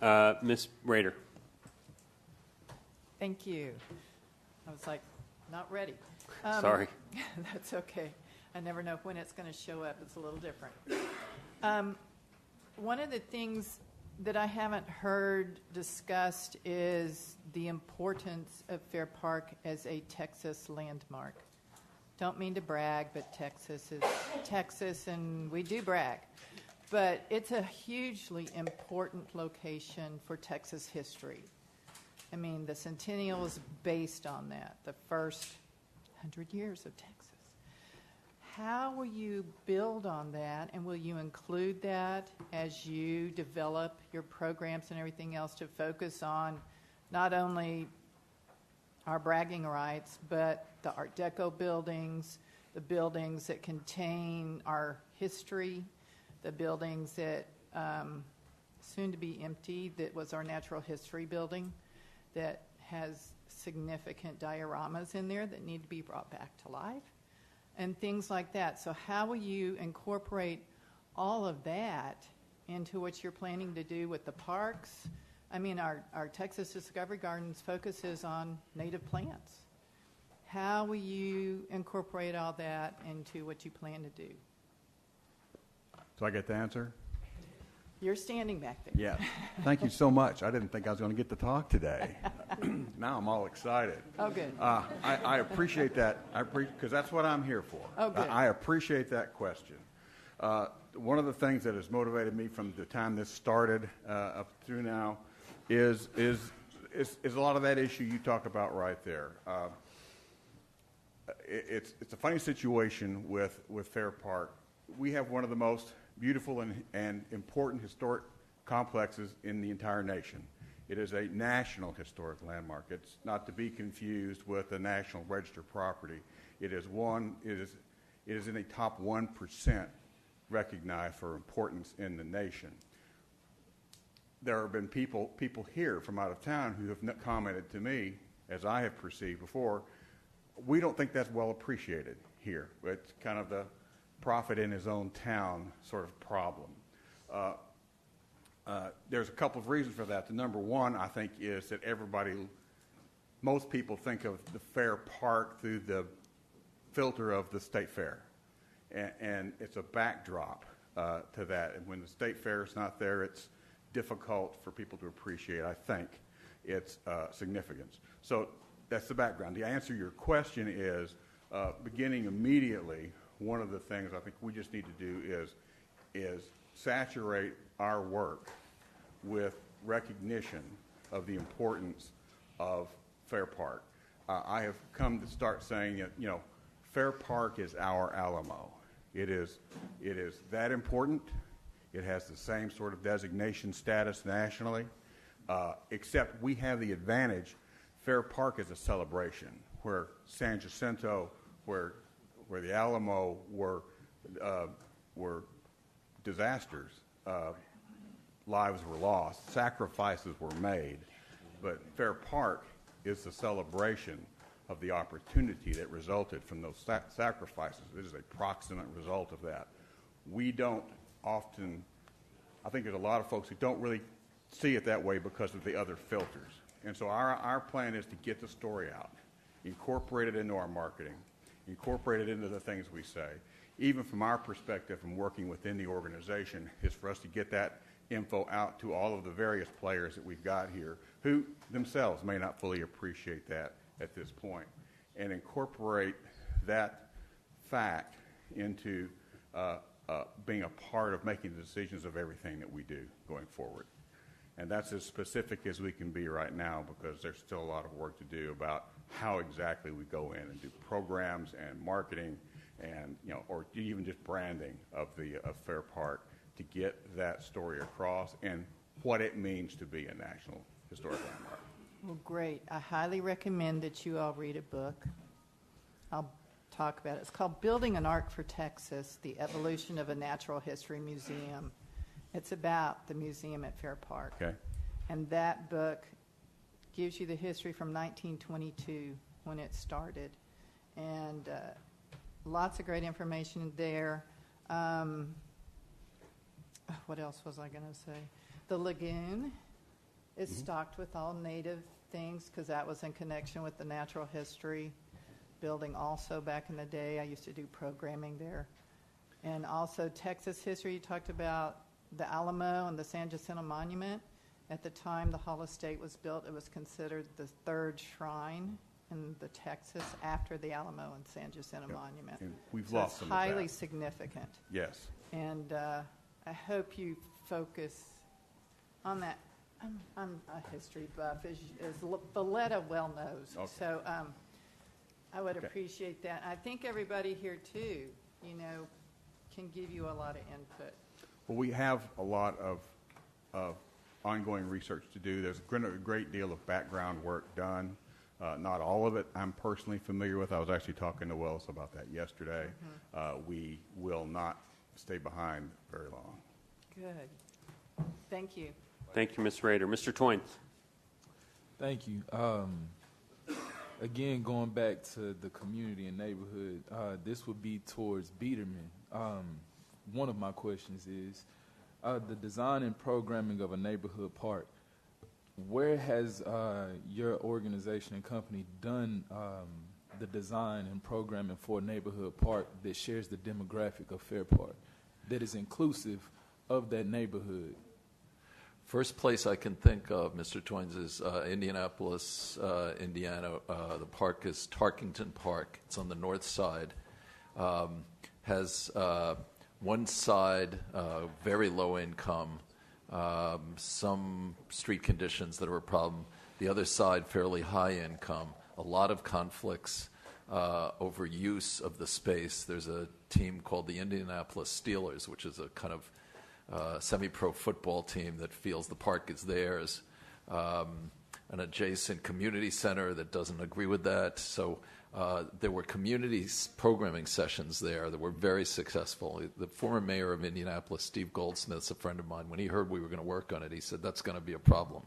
Ms. Rader. Thank you. I was like, not ready. Sorry. That's okay. I never know when it's going to show up. It's a little different. One of the things that I haven't heard discussed is the importance of Fair Park as a Texas landmark. Don't mean to brag, but Texas is Texas, and we do brag. But it's a hugely important location for Texas history. I mean, the Centennial is based on that, the first 100 years of Texas. How will you build on that, and will you include that as you develop your programs and everything else to focus on not only our bragging rights, but the Art Deco buildings, the buildings that contain our history, the buildings that soon to be empty, that was our natural history building that has significant dioramas in there that need to be brought back to life, and things like that. So how will you incorporate all of that into what you're planning to do with the parks? I mean, our Texas Discovery Gardens focuses on native plants. How will you incorporate all that into what you plan to do? So I get the answer? You're standing back there. Yeah. Thank you so much. I didn't think I was going to get to talk today. Now I'm all excited. Oh, good. I appreciate that, because that's what I'm here for. Oh, good. I appreciate that question. One of the things that has motivated me from the time this started up through now is a lot of that issue you talk about right there. It's a funny situation with Fair Park. We have one of the most beautiful and important historic complexes in the entire nation. It is a national historic landmark. It's not to be confused with a National Register property. It is in the top 1% recognized for importance in the nation. There have been people here from out of town who have commented to me, as I have perceived before, we don't think that's well appreciated here. It's kind of the prophet in his own town sort of problem. There's a couple of reasons for that. The number one, I think, is that most people think of the Fair Park through the filter of the State Fair. And it's a backdrop to that. And when the State Fair is not there, it's difficult for people to appreciate, I think, its significance. So that's the background. The answer to your question is, beginning immediately, one of the things I think we just need to do is saturate our work with recognition of the importance of Fair Park. I have come to start saying that, Fair Park is our Alamo. It is that important. It has the same sort of designation status nationally, except we have the advantage. Fair Park is a celebration, where San Jacinto, where the Alamo were disasters, lives were lost, sacrifices were made. But Fair Park is the celebration of the opportunity that resulted from those sacrifices. It is a proximate result of that. We don't often, I think there's a lot of folks who don't really see it that way because of the other filters. And so our plan is to get the story out, incorporate it into our marketing, incorporate it into the things we say. Even from our perspective, from working within the organization, is for us to get that info out to all of the various players that we've got here who themselves may not fully appreciate that at this point, and incorporate that fact into being a part of making the decisions of everything that we do going forward. And that's as specific as we can be right now, because there's still a lot of work to do about how exactly we go in and do programs and marketing and, or even just branding of Fair Park to get that story across and what it means to be a national historic landmark. Well, great. I highly recommend that you all read a book. I'll talk about it. It's called Building an Ark for Texas, The Evolution of a Natural History Museum. It's about the museum at Fair Park. Okay. And that book gives you the history from 1922 when it started. And lots of great information there. What else was I going to say? The lagoon is stocked with all native things because that was in connection with the natural history building also back in the day. I used to do programming there. And also Texas history, you talked about the Alamo and the San Jacinto Monument. At the time the Hall of State was built, it was considered the third shrine in the Texas after the Alamo and San Jacinto Monument. And we've So lost it's some of that. highly significant. Yes. And I hope you focus on that. I'm a history buff, as Valletta well knows. Okay. So I would Okay. appreciate that. I think everybody here, too, can give you a lot of input. Well, we have a lot of ongoing research to do. There's a great deal of background work done. Not all of it I'm personally familiar with. I was actually talking to Wells about that yesterday. We will not stay behind very long. Good. Thank you. Thank you, Ms. Rader. Mr. Toyne. Thank you. Again, going back to the community and neighborhood, this would be towards Biederman. One of my questions is the design and programming of a neighborhood park. Where has your organization and company done the design and programming for a neighborhood park that shares the demographic of Fair Park, that is inclusive of that neighborhood? First place I can think of, Mr. Toynes, is Indianapolis, Indiana. The park is Tarkington Park. It's on the north side. Has one side very low income, some street conditions that are a problem. The other side fairly high income. A lot of conflicts over use of the space. There's a team called the Indianapolis Steelers, which is a kind of semi-pro football team that feels the park is theirs, an adjacent community center that doesn't agree with that. So there were community programming sessions there that were very successful. The former mayor of Indianapolis, Steve Goldsmith's a friend of mine. When he heard we were going to work on it, he said, that's going to be a problem.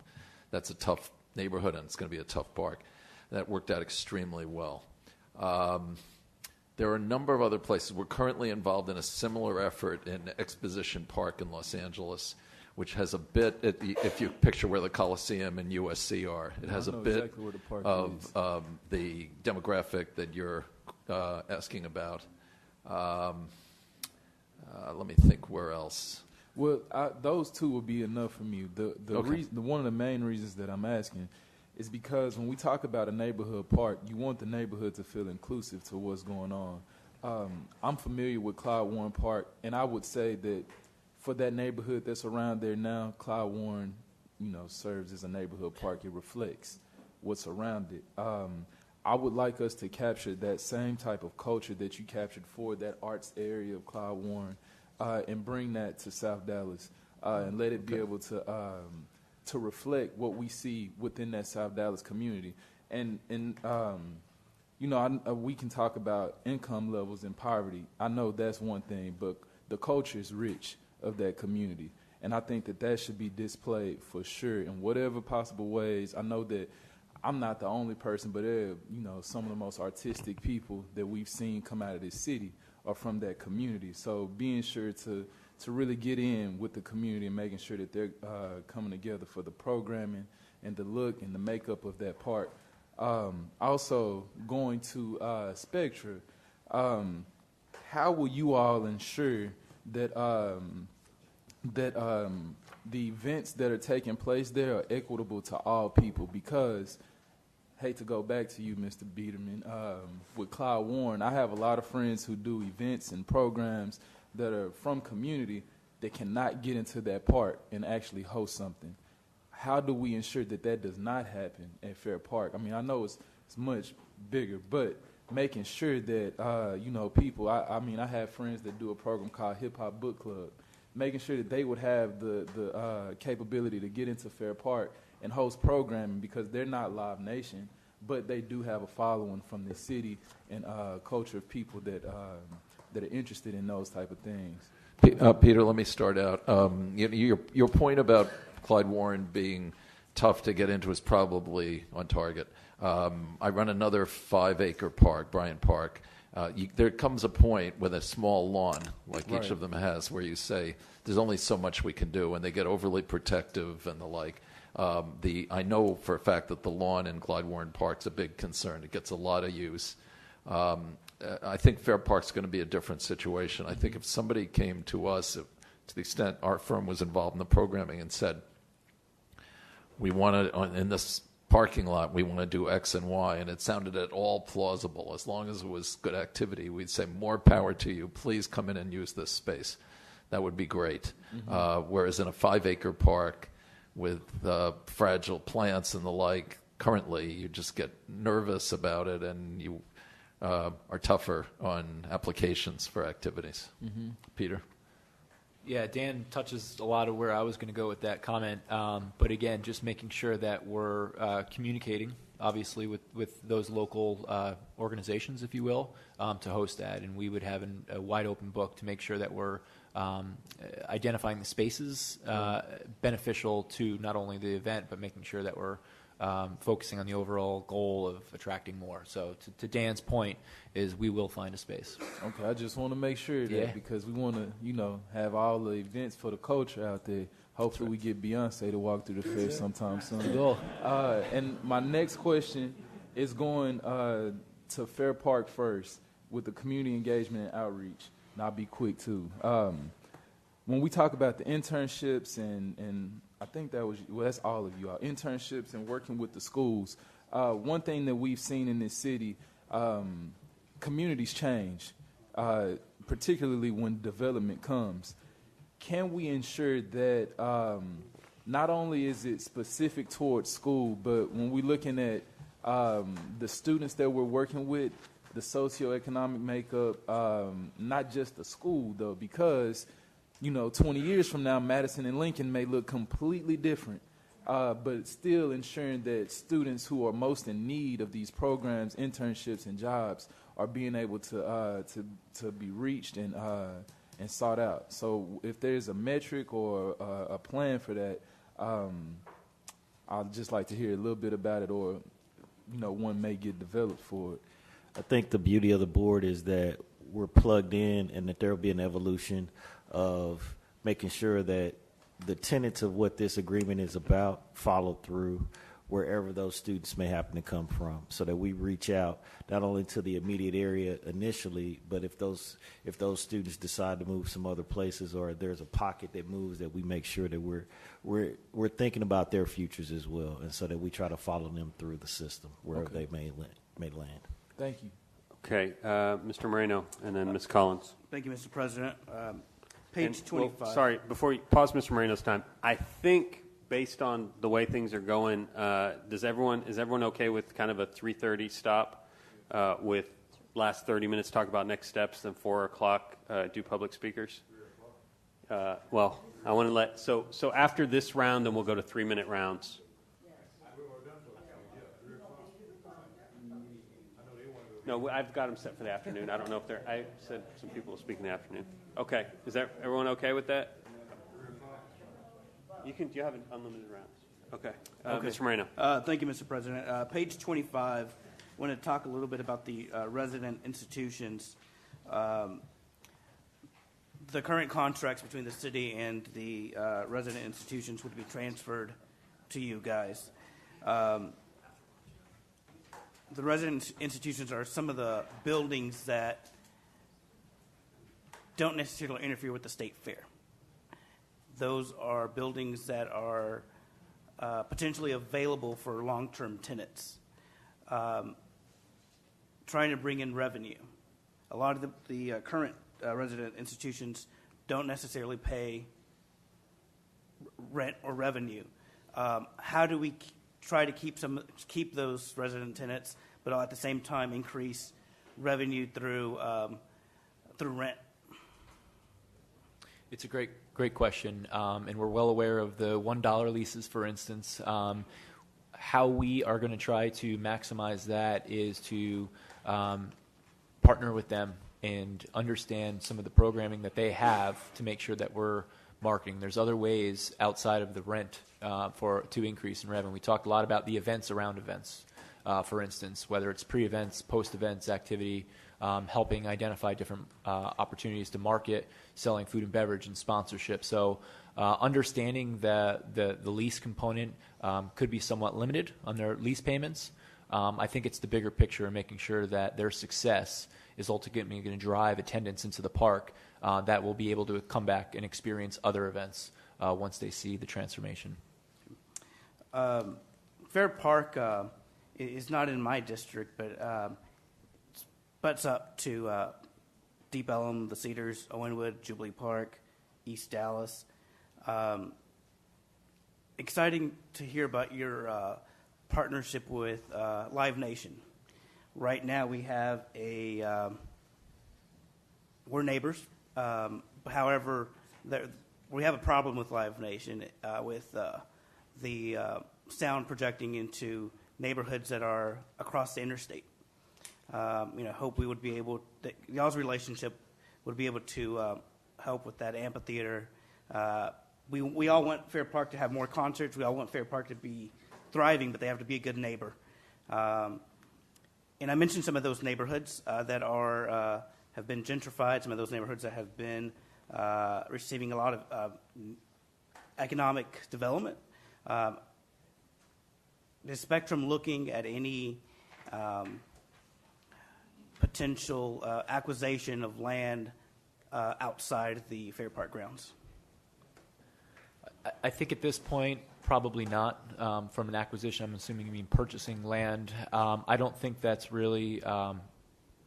That's a tough neighborhood, and it's going to be a tough park. That worked out extremely well. There are a number of other places. We're currently involved in a similar effort in Exposition Park in Los Angeles, which has a bit, if you picture where the Coliseum and USC are, it has a bit exactly where the park of the demographic that you're asking about. Let me think where else. Well, those two will be enough for me. Okay. One of the main reasons that I'm asking is because when we talk about a neighborhood park, you want the neighborhood to feel inclusive to what's going on. I'm familiar with Clyde Warren Park, and I would say that for that neighborhood that's around there now, Clyde Warren, serves as a neighborhood park. It reflects what's around it. I would like us to capture that same type of culture that you captured for that arts area of Clyde Warren, and bring that to South Dallas, and let it be able to reflect what we see within that South Dallas community. And we can talk about income levels and poverty. I know that's one thing, but the culture is rich of that community. And I think that should be displayed for sure in whatever possible ways. I know that I'm not the only person, but some of the most artistic people that we've seen come out of this city are from that community. So being sure to really get in with the community and making sure that they're coming together for the programming and the look and the makeup of that park. Also, going to Spectra, how will you all ensure that the events that are taking place there are equitable to all people? Because, hate to go back to you, Mr. Biederman, with Clyde Warren, I have a lot of friends who do events and programs that are from community that cannot get into that park and actually host something. How do we ensure that does not happen at Fair Park? I mean, I know it's much bigger, but making sure that, people, I have friends that do a program called Hip Hop Book Club, making sure that they would have the capability to get into Fair Park and host programming, because they're not Live Nation, but they do have a following from the city and culture of people that are interested in those type of things. Peter, let me start out. Your point about Clyde Warren being tough to get into is probably on target. I run another 5-acre park, Bryant Park. There comes a point with a small lawn, like each of them has, where you say, there's only so much we can do, and they get overly protective and the like. I know for a fact that the lawn in Clyde Warren Park's a big concern. It gets a lot of use. I think Fair Park's going to be a different situation. I think if somebody came to us, to the extent our firm was involved in the programming, and said, we want to, in this parking lot, we want to do X and Y, and it sounded at all plausible, as long as it was good activity, we'd say, more power to you. Please come in and use this space. That would be great. Whereas in a 5-acre park with fragile plants and the like, currently you just get nervous about it, and you are tougher on applications for activities. Peter? Yeah, Dan touches a lot of where I was going to go with that comment. But again, just making sure that we're communicating, obviously, with those local organizations, if you will, to host that. And we would have a wide open book to make sure that we're identifying the spaces beneficial to not only the event, but making sure that we're focusing on the overall goal of attracting more. So to Dan's point is we will find a space. Okay, I just want to make sure that because we want to, have all the events for the culture out there. Hopefully we get Beyonce to walk through the fair sometime soon. And my next question is going to Fair Park first with the community engagement and outreach. And I'll be quick too. When we talk about the internships and I think that's all of you all, internships and working with the schools. One thing that we've seen in this city, communities change, particularly when development comes. Can we ensure that not only is it specific towards school, but when we're looking at the students that we're working with, the socioeconomic makeup, not just the school though, because 20 years from now, Madison and Lincoln may look completely different, but still ensuring that students who are most in need of these programs, internships, and jobs are being able to be reached and sought out. So if there's a metric or a plan for that, I'd just like to hear a little bit about it, or one may get developed for it. I think the beauty of the board is that we're plugged in and that there will be an evolution of making sure that the tenets of what this agreement is about follow through wherever those students may happen to come from, so that we reach out not only to the immediate area initially, but if those students decide to move some other places, or there's a pocket that moves, that we make sure that we're thinking about their futures as well, and so that we try to follow them through the system wherever they may land. Thank you. Okay, Mr. Moreno, and then Ms. Collins. Thank you, Mr. President. Page 25. Well, sorry, before you pause Mr. Moreno's time, I think based on the way things are going, is everyone okay with kind of a 3:30 stop with last 30 minutes talk about next steps, then 4 o'clock do public speakers? Well, I want to so after this round, then we'll go to 3-minute rounds. No, I've got them set for the afternoon. I don't know if I said some people will speak in the afternoon. Okay. Is everyone okay with that? You have unlimited rounds. Okay. Mr. Moreno. Thank you, Mr. President. Page 25, I want to talk a little bit about the resident institutions. The current contracts between the city and the resident institutions would be transferred to you guys. The resident institutions are some of the buildings that don't necessarily interfere with the state fair. Those are buildings that are potentially available for long-term tenants, trying to bring in revenue. A lot of the current resident institutions don't necessarily pay rent or revenue. How do we try to keep those resident tenants, but at the same time increase revenue through rent? It's a great question, and we're well aware of the $1 leases, for instance. How we are going to try to maximize that is to partner with them and understand some of the programming that they have to make sure that we're marketing. There's other ways outside of the rent to increase in revenue. We talked a lot about the events around events, for instance, whether it's pre-events, post-events activity, helping identify different opportunities to market, selling food and beverage, and sponsorship. So Understanding that the lease component could be somewhat limited on their lease payments, I think it's the bigger picture and making sure that their success is ultimately going to drive attendance into the park that will be able to come back and experience other events once they see the transformation. Fair Park is not in my district, but butts up to Deep Ellum, the Cedars, Owenwood, Jubilee Park, East Dallas. Exciting to hear about your partnership with Live Nation. Right now we have we're neighbors. However, we have a problem with Live Nation with the sound projecting into neighborhoods that are across the interstate. Hope we would be able, that y'all's relationship would be able to help with that amphitheater. We all want Fair Park to have more concerts. We all want Fair Park to be thriving, but they have to be a good neighbor. And I mentioned some of those neighborhoods that have been gentrified, some of those neighborhoods that have been receiving a lot of economic development. Is Spectrum looking at any potential acquisition of land outside the Fair Park grounds? I think at this point, probably not. From an acquisition, I'm assuming you mean purchasing land. I don't think that's really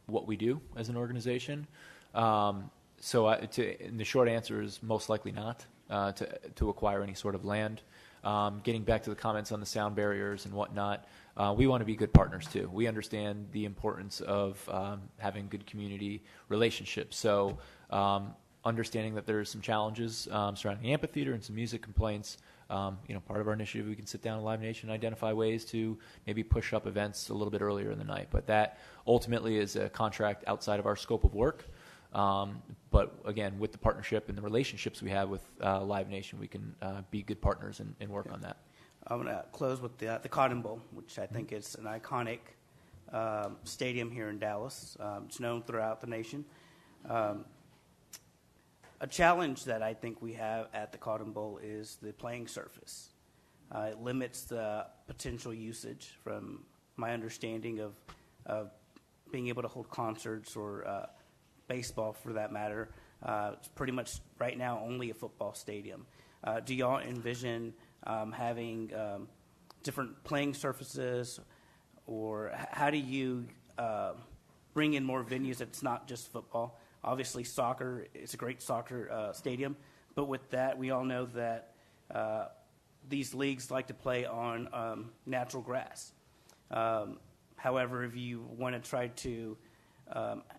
what we do as an organization. And the short answer is most likely not to acquire any sort of land. Getting back to the comments on the sound barriers and whatnot, we want to be good partners too. We understand the importance of having good community relationships. So understanding that there's some challenges surrounding the amphitheater and some music complaints, part of our initiative, we can sit down with Live Nation and identify ways to maybe push up events a little bit earlier in the night. But that ultimately is a contract outside of our scope of work. But again, with the partnership and the relationships we have with Live Nation, we can be good partners and work on that. I'm going to close with the Cotton Bowl, which I think is an iconic stadium here in Dallas. It's known throughout the nation. A challenge that I think we have at the Cotton Bowl is the playing surface. It limits the potential usage from my understanding of being able to hold concerts or baseball for that matter. It's pretty much right now only a football stadium. Do y'all envision having different playing surfaces, or how do you bring in more venues that's not just football? Obviously, soccer is a great soccer stadium, but with that, we all know that these leagues like to play on natural grass. However, if you want to try to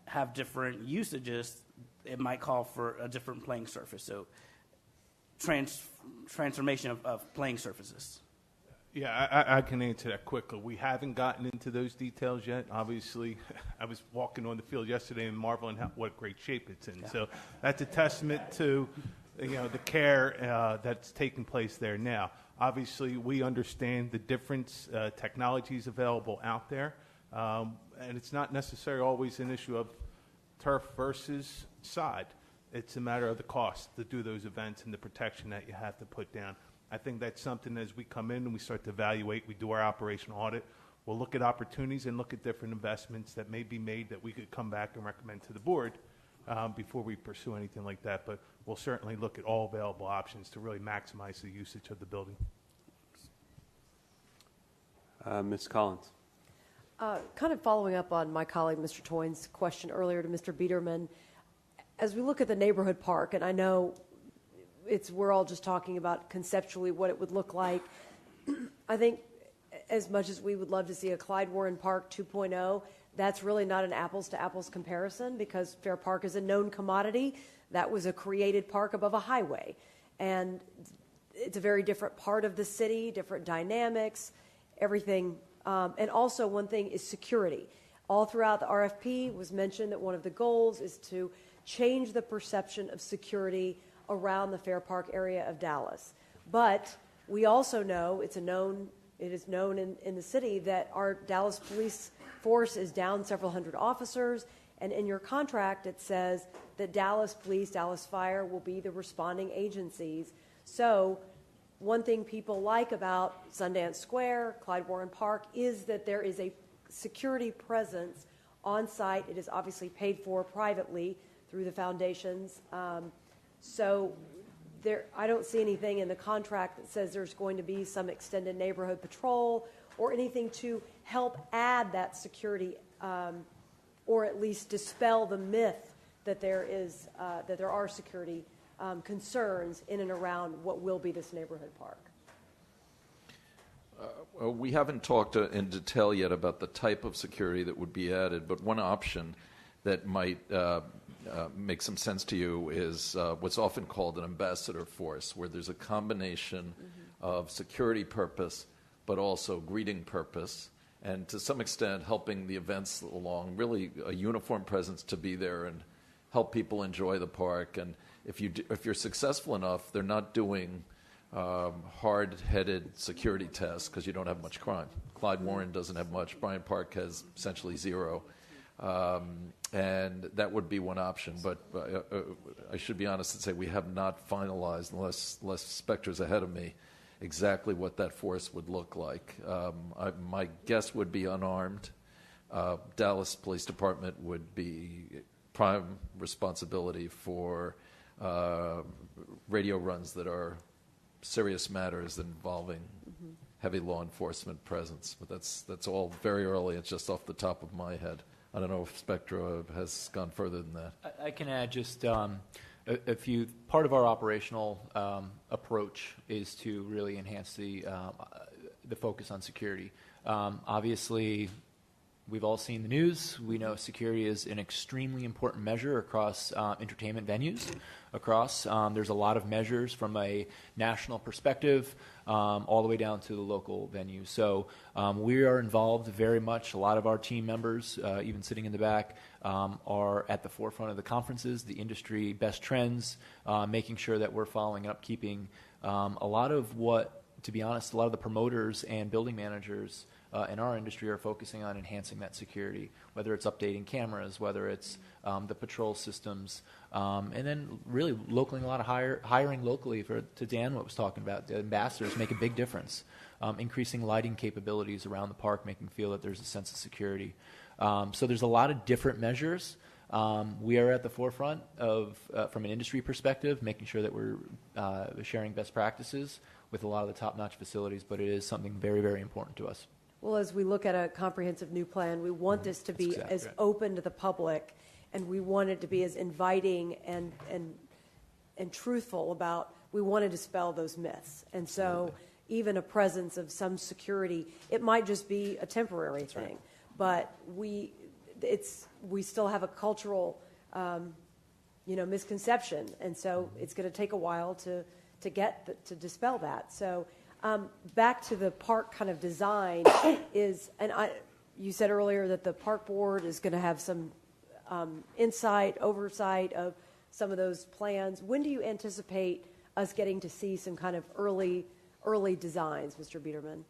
have different usages, it might call for a different playing surface. So transformation of playing surfaces. Yeah, I can answer that quickly. We haven't gotten into those details yet. Obviously, I was walking on the field yesterday and marveling what great shape it's in. Yeah. So that's a testament to the care that's taking place there now. Obviously, we understand the different technologies available out there, and it's not necessarily always an issue of turf versus side. It's a matter of the cost to do those events and the protection that you have to put down. I think that's something as we come in and we start to evaluate, we do our operational audit, we'll look at opportunities and look at different investments that may be made that we could come back and recommend to the board before we pursue anything like that. But we'll certainly look at all available options to really maximize the usage of the building. Ms. Collins. Kind of following up on my colleague Mr. Toyne's question earlier to Mr. Biederman, as we look at the neighborhood park, and I know we're all just talking about conceptually what it would look like. I think as much as we would love to see a Clyde Warren Park 2.0, that's really not an apples-to-apples comparison because Fair Park is a known commodity. That was a created park above a highway. And it's a very different part of the city, different dynamics, everything. And also one thing is security. All throughout the RFP was mentioned that one of the goals is to change the perception of security around the Fair Park area of Dallas. But we also know it is known in the city that our Dallas police force is down several hundred officers, and in your contract it says that Dallas Police, Dallas Fire will be the responding agencies. So one thing people like about Sundance Square, Clyde Warren Park, is that there is a security presence on site. It is obviously paid for privately through the foundations. So I don't see anything in the contract that says there's going to be some extended neighborhood patrol or anything to help add that security, or at least dispel the myth that there are security concerns in and around what will be this neighborhood park. We haven't talked in detail yet about the type of security that would be added, but one option that might make some sense to you is what's often called an ambassador force, where there's a combination of security purpose but also greeting purpose, and to some extent helping the events along, really a uniform presence to be there and help people enjoy the park. And if you're successful enough, they're not doing hard-headed security tests because you don't have much crime. Clyde Warren doesn't have much. Bryant Park has essentially zero. And that would be one option. But I should be honest and say we have not finalized, unless Spectra's ahead of me, exactly what that force would look like. My guess would be unarmed. Dallas Police Department would be prime responsibility for radio runs that are serious matters involving heavy law enforcement presence. But that's all very early. It's just off the top of my head. I don't know if Spectra has gone further than that. I can add just a few. Part of our operational approach is to really enhance the focus on security. Obviously, we've all seen the news. We know security is an extremely important measure across entertainment venues. There's a lot of measures from a national perspective all the way down to the local venue. So we are involved very much. A lot of our team members, even sitting in the back, are at the forefront of the conferences, the industry best trends, making sure that we're following up, keeping a lot of to be honest, a lot of the promoters and building managers in our industry are focusing on enhancing that security, whether it's updating cameras, whether it's the patrol systems, and then really a lot of hiring locally to Dan what was talking about. The ambassadors make a big difference. Increasing lighting capabilities around the park, making feel that there's a sense of security. So there's a lot of different measures. We are at the forefront of, from an industry perspective, making sure that we're sharing best practices with a lot of the top-notch facilities, but it is something very, very important to us. Well, as we look at a comprehensive new plan, we want this to be as open to the public, and we want it to be as inviting and truthful about. We want to dispel those myths, and so even a presence of some security, it might just be a temporary thing, but we still have a cultural, misconception, and so it's going to take a while to dispel that. So. Back to the park kind of design you said earlier that the park board is going to have some oversight of some of those plans. When do you anticipate us getting to see some kind of early designs, Mr. Biederman?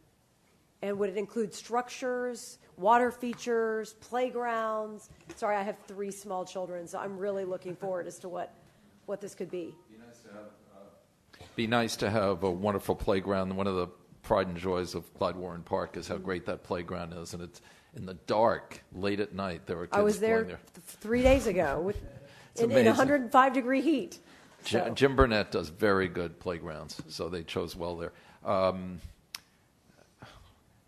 And would it include structures, water features, playgrounds? Sorry, I have 3 small children, so I'm really looking forward as to what this could be. Be nice to have a wonderful playground. One of the pride and joys of Clyde Warren Park is how great that playground is, and it's in the dark, late at night. There were kids I was there playing 3 days ago in 105-degree heat. So. Jim Burnett does very good playgrounds, so they chose well there.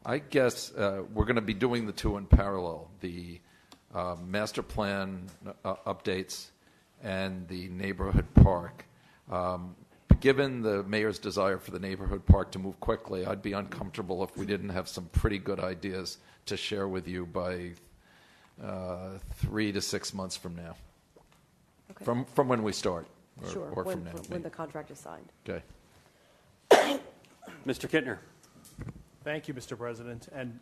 I guess we're going to be doing the two in parallel, the master plan updates and the neighborhood park. Given the mayor's desire for the neighborhood park to move quickly, I'd be uncomfortable if we didn't have some pretty good ideas to share with you by 3 to 6 months from now. Okay. From when we start, or from now. When the contract is signed. Okay. Mr. Kittner. Thank you, Mr. President. And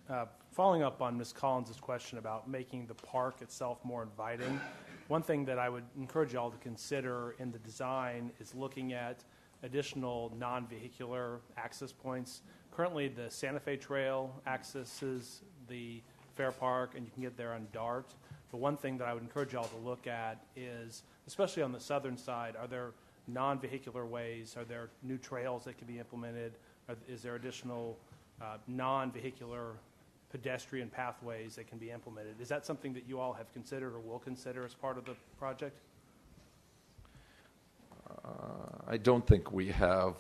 following up on Ms. Collins' question about making the park itself more inviting, one thing that I would encourage you all to consider in the design is looking at additional non-vehicular access points. Currently, the Santa Fe Trail accesses the Fair Park, and you can get there on DART. But one thing that I would encourage you all to look at is, especially on the southern side, are there non-vehicular ways? Are there new trails that can be implemented? Is there additional non-vehicular pedestrian pathways that can be implemented? Is that something that you all have considered or will consider as part of the project? I don't think we have,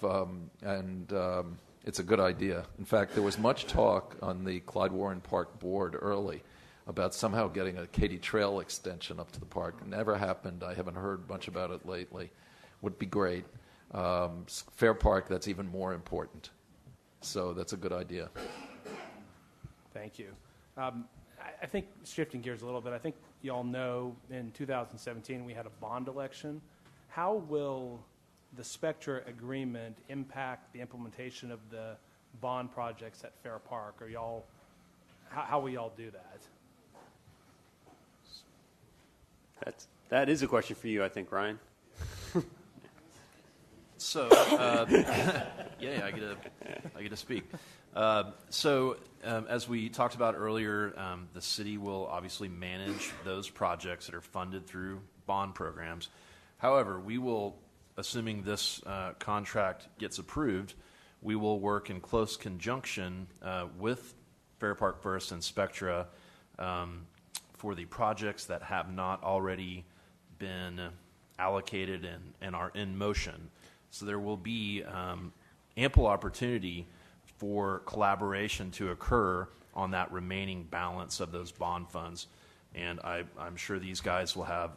it's a good idea. In fact, there was much talk on the Clyde Warren Park board early about somehow getting a Katy Trail extension up to the park. It never happened. I haven't heard much about it lately. Would be great. Fair Park, that's even more important. So that's a good idea. Thank you. I think shifting gears a little bit, I think you all know in 2017 we had a bond election. How will the Spectra agreement impact the implementation of the bond projects at Fair Park? Are y'all, how will y'all do that? That is a question for you, I think, Ryan. So, yeah, I get to speak. As we talked about earlier, the city will obviously manage those projects that are funded through bond programs. However, we will, assuming this contract gets approved, we will work in close conjunction with Fair Park First and Spectra for the projects that have not already been allocated and are in motion. So there will be ample opportunity for collaboration to occur on that remaining balance of those bond funds. And I'm sure these guys will have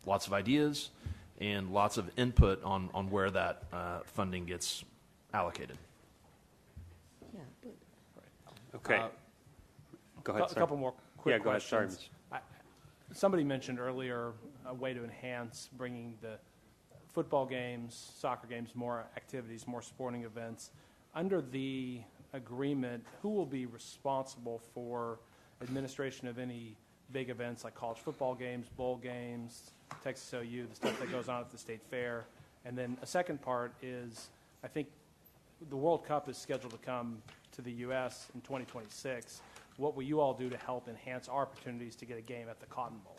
lots of ideas and lots of input on where that funding gets allocated. Okay. Go ahead, A couple more quick go ahead. Sorry. questions. Somebody mentioned earlier a way to enhance bringing the football games, soccer games, more activities, more sporting events. Under the agreement, who will be responsible for administration of any big events like college football games, bowl games, Texas OU, the stuff that goes on at the state fair? And then a second part is, I think the World Cup is scheduled to come to the U.S. in 2026. What will you all do to help enhance our opportunities to get a game at the Cotton Bowl?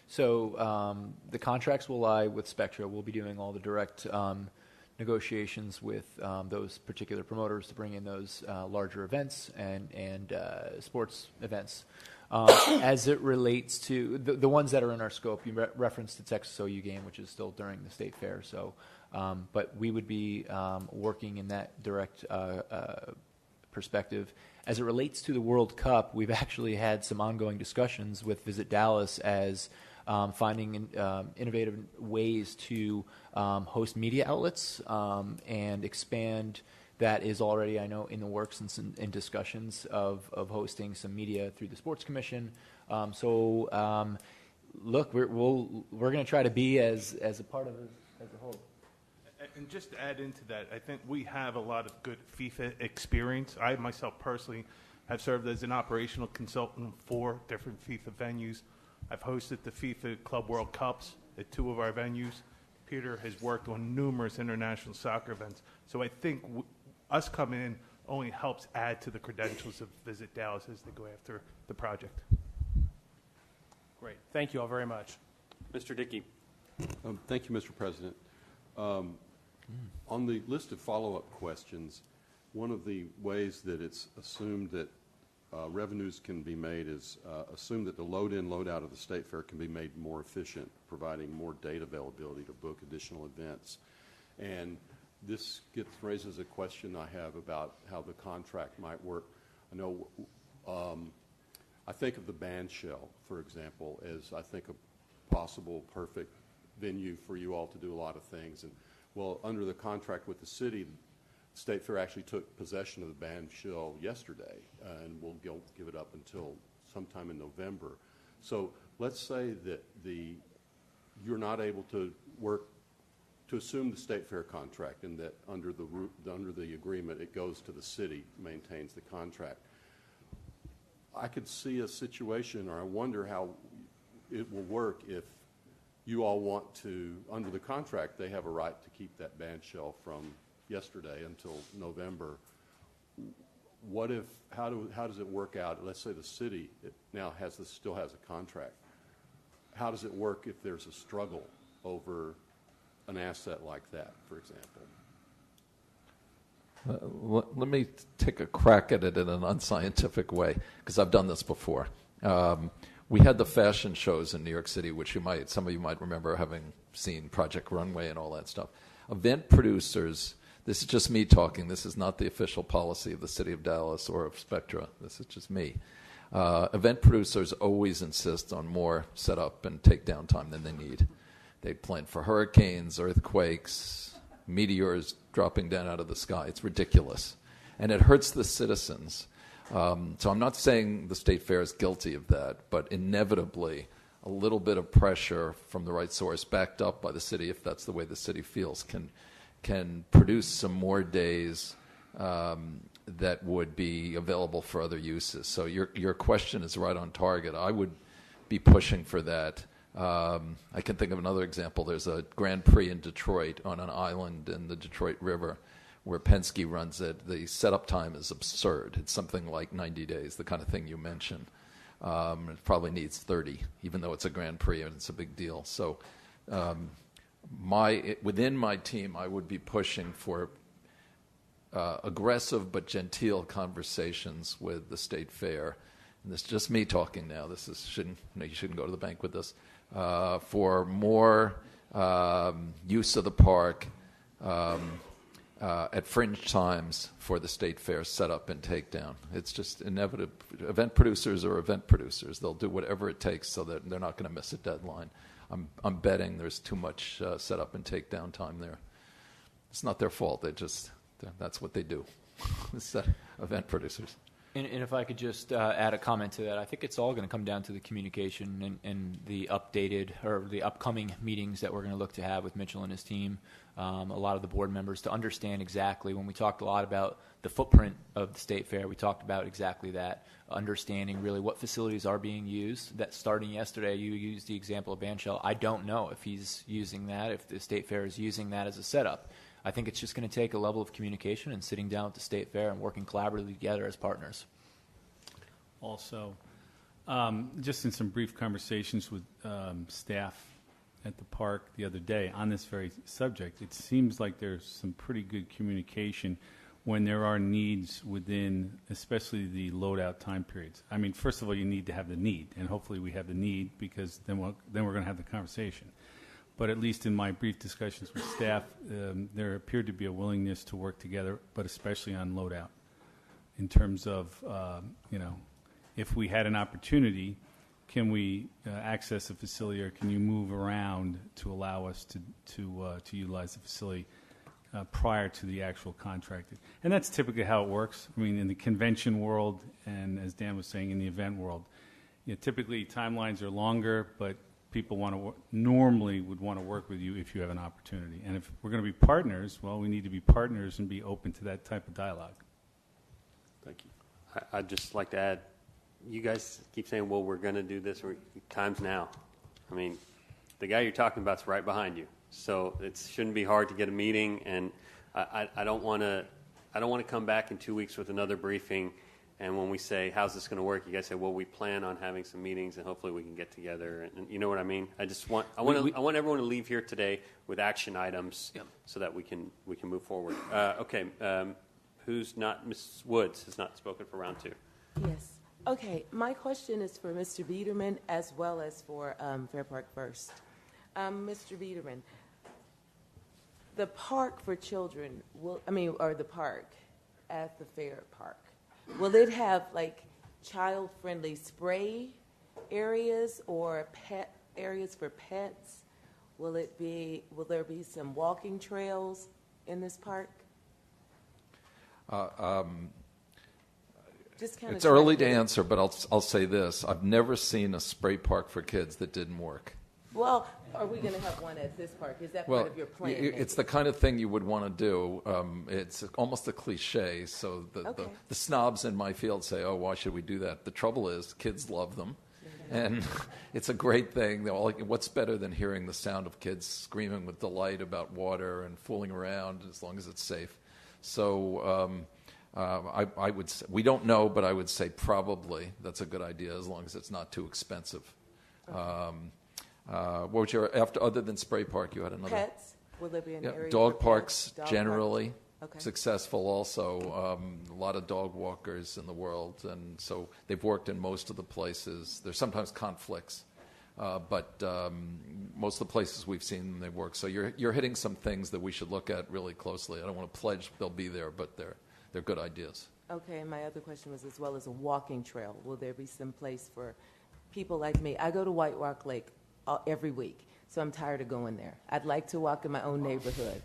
So the contracts will lie with Spectra. We'll be doing all the direct negotiations with those particular promoters to bring in those larger events and sports events. As it relates to the ones that are in our scope, you referenced the Texas OU game, which is still during the state fair. So, but we would be working in that direct perspective. As it relates to the World Cup, we've actually had some ongoing discussions with Visit Dallas as finding innovative ways to host media outlets and expand. That is already, I know, in the works and in discussions of hosting some media through the Sports Commission. Look, we're going to try to be as a part of it as a whole. And just to add into that, I think we have a lot of good FIFA experience. I myself personally have served as an operational consultant for different FIFA venues. I've hosted the FIFA Club World Cups at 2 of our venues. Peter has worked on numerous international soccer events. So I think us coming in only helps add to the credentials of Visit Dallas as they go after the project. Great. Thank you all very much. Mr. Dickey. Thank you, Mr. President. On the list of follow-up questions, one of the ways that it's assumed that revenues can be made is assume that the load-in, load-out of the State Fair can be made more efficient, providing more data availability to book additional events. And this raises a question I have about how the contract might work. I know I think of the band shell, for example, as I think a possible perfect venue for you all to do a lot of things. And well, under the contract with the city, State Fair actually took possession of the band shell yesterday, and we'll give it up until sometime in November. So let's say that you're not able to work to assume the State Fair contract, and that under the agreement it goes to the city, maintains the contract. I could see a situation, or I wonder how it will work if you all want to, under the contract, they have a right to keep that band shell from yesterday until November. How does it work out? Let's say the city now still has a contract. How does it work if there's a struggle over an asset like that, for example? Let me take a crack at it in an unscientific way, because I've done this before. We had the fashion shows in New York City, which some of you might remember having seen, Project Runway and all that stuff. Event producers, this is just me talking, this is not the official policy of the city of Dallas or of Spectra, this is just me. Event producers always insist on more setup and takedown time than they need. They plan for hurricanes, earthquakes, meteors dropping down out of the sky. It's ridiculous. And it hurts the citizens. So I'm not saying the State Fair is guilty of that, but inevitably a little bit of pressure from the right source, backed up by the city, if that's the way the city feels, can produce some more days that would be available for other uses. So your question is right on target. I would be pushing for that. I can think of another example. There's a Grand Prix in Detroit on an island in the Detroit River where Penske runs it. The setup time is absurd. It's something like 90 days, the kind of thing you mentioned. It probably needs 30, even though it's a Grand Prix and it's a big deal. So within my team, I would be pushing for aggressive but genteel conversations with the State Fair. And this is just me talking now. You shouldn't go to the bank with this. For more use of the park at fringe times for the State Fair setup and takedown. It's just inevitable. Event producers are event producers. They'll do whatever it takes so that they're not going to miss a deadline. I'm betting there's too much setup and takedown time there. It's not their fault. That's what they do. It's event producers. And if I could just add a comment to that, I think it's all going to come down to the communication and the updated or the upcoming meetings that we're going to look to have with Mitchell and his team, a lot of the board members, to understand exactly. When we talked a lot about the footprint of the State Fair, we talked about exactly that, understanding really what facilities are being used. That starting yesterday, you used the example of Bandshell. I don't know if he's using that, if the State Fair is using that as a setup. I think it's just going to take a level of communication and sitting down at the State Fair and working collaboratively together as partners. Also, just in some brief conversations with staff at the park the other day on this very subject, it seems like there's some pretty good communication when there are needs within, especially the load-out time periods. I mean, first of all, you need to have the need, and hopefully we have the need, because then we're going to have the conversation. But at least in my brief discussions with staff, there appeared to be a willingness to work together, but especially on loadout, in terms of, if we had an opportunity, can we access the facility, or can you move around to allow us to utilize the facility prior to the actual contracting? And that's typically how it works. I mean, in the convention world, and as Dan was saying, in the event world, typically timelines are longer, but people normally would want to work with you if you have an opportunity. And if we're going to be partners, well, we need to be partners and be open to that type of dialogue. Thank you. I'd just like to add, you guys keep saying, well, we're going to do this. Time's now. I mean, the guy you're talking about is right behind you. So it shouldn't be hard to get a meeting. And I don't want to come back in 2 weeks with another briefing. And when we say, how's this going to work, you guys say, well, we plan on having some meetings, and hopefully we can get together. And you know what I mean? I want everyone to leave here today with action items, so that we can move forward. Okay. Who's not? Ms. Woods has not spoken for round 2. Yes. Okay. My question is for Mr. Biederman as well as for Fair Park First. Mr. Biederman, the park for children or the park at the Fair Park, will it have like child-friendly spray areas or pet areas for pets? Will there be some walking trails in this park? It's early to answer, but I'll say this. I've never seen a spray park for kids that didn't work. Well, are we going to have one at this park? Is that part of your plan? It's the kind of thing you would want to do. It's almost a cliche. So the snobs in my field say, oh, why should we do that? The trouble is kids love them. And it's a great thing. What's better than hearing the sound of kids screaming with delight about water and fooling around, as long as it's safe? So I would say, we don't know, but I would say probably that's a good idea, as long as it's not too expensive. What was your, other than Spray Park, you had another? Pets? Will there be an area dog for parks pets? Dog generally. parks. Okay. Successful also. A lot of dog walkers in the world, and so they've worked in most of the places. There's sometimes conflicts, but most of the places we've seen they work. So you're hitting some things that we should look at really closely. I don't want to pledge they'll be there, but they're good ideas. Okay, and my other question was as well as a walking trail. Will there be some place for people like me? I go to White Rock Lake every week, so I'm tired of going there. I'd like to walk in my own neighborhood.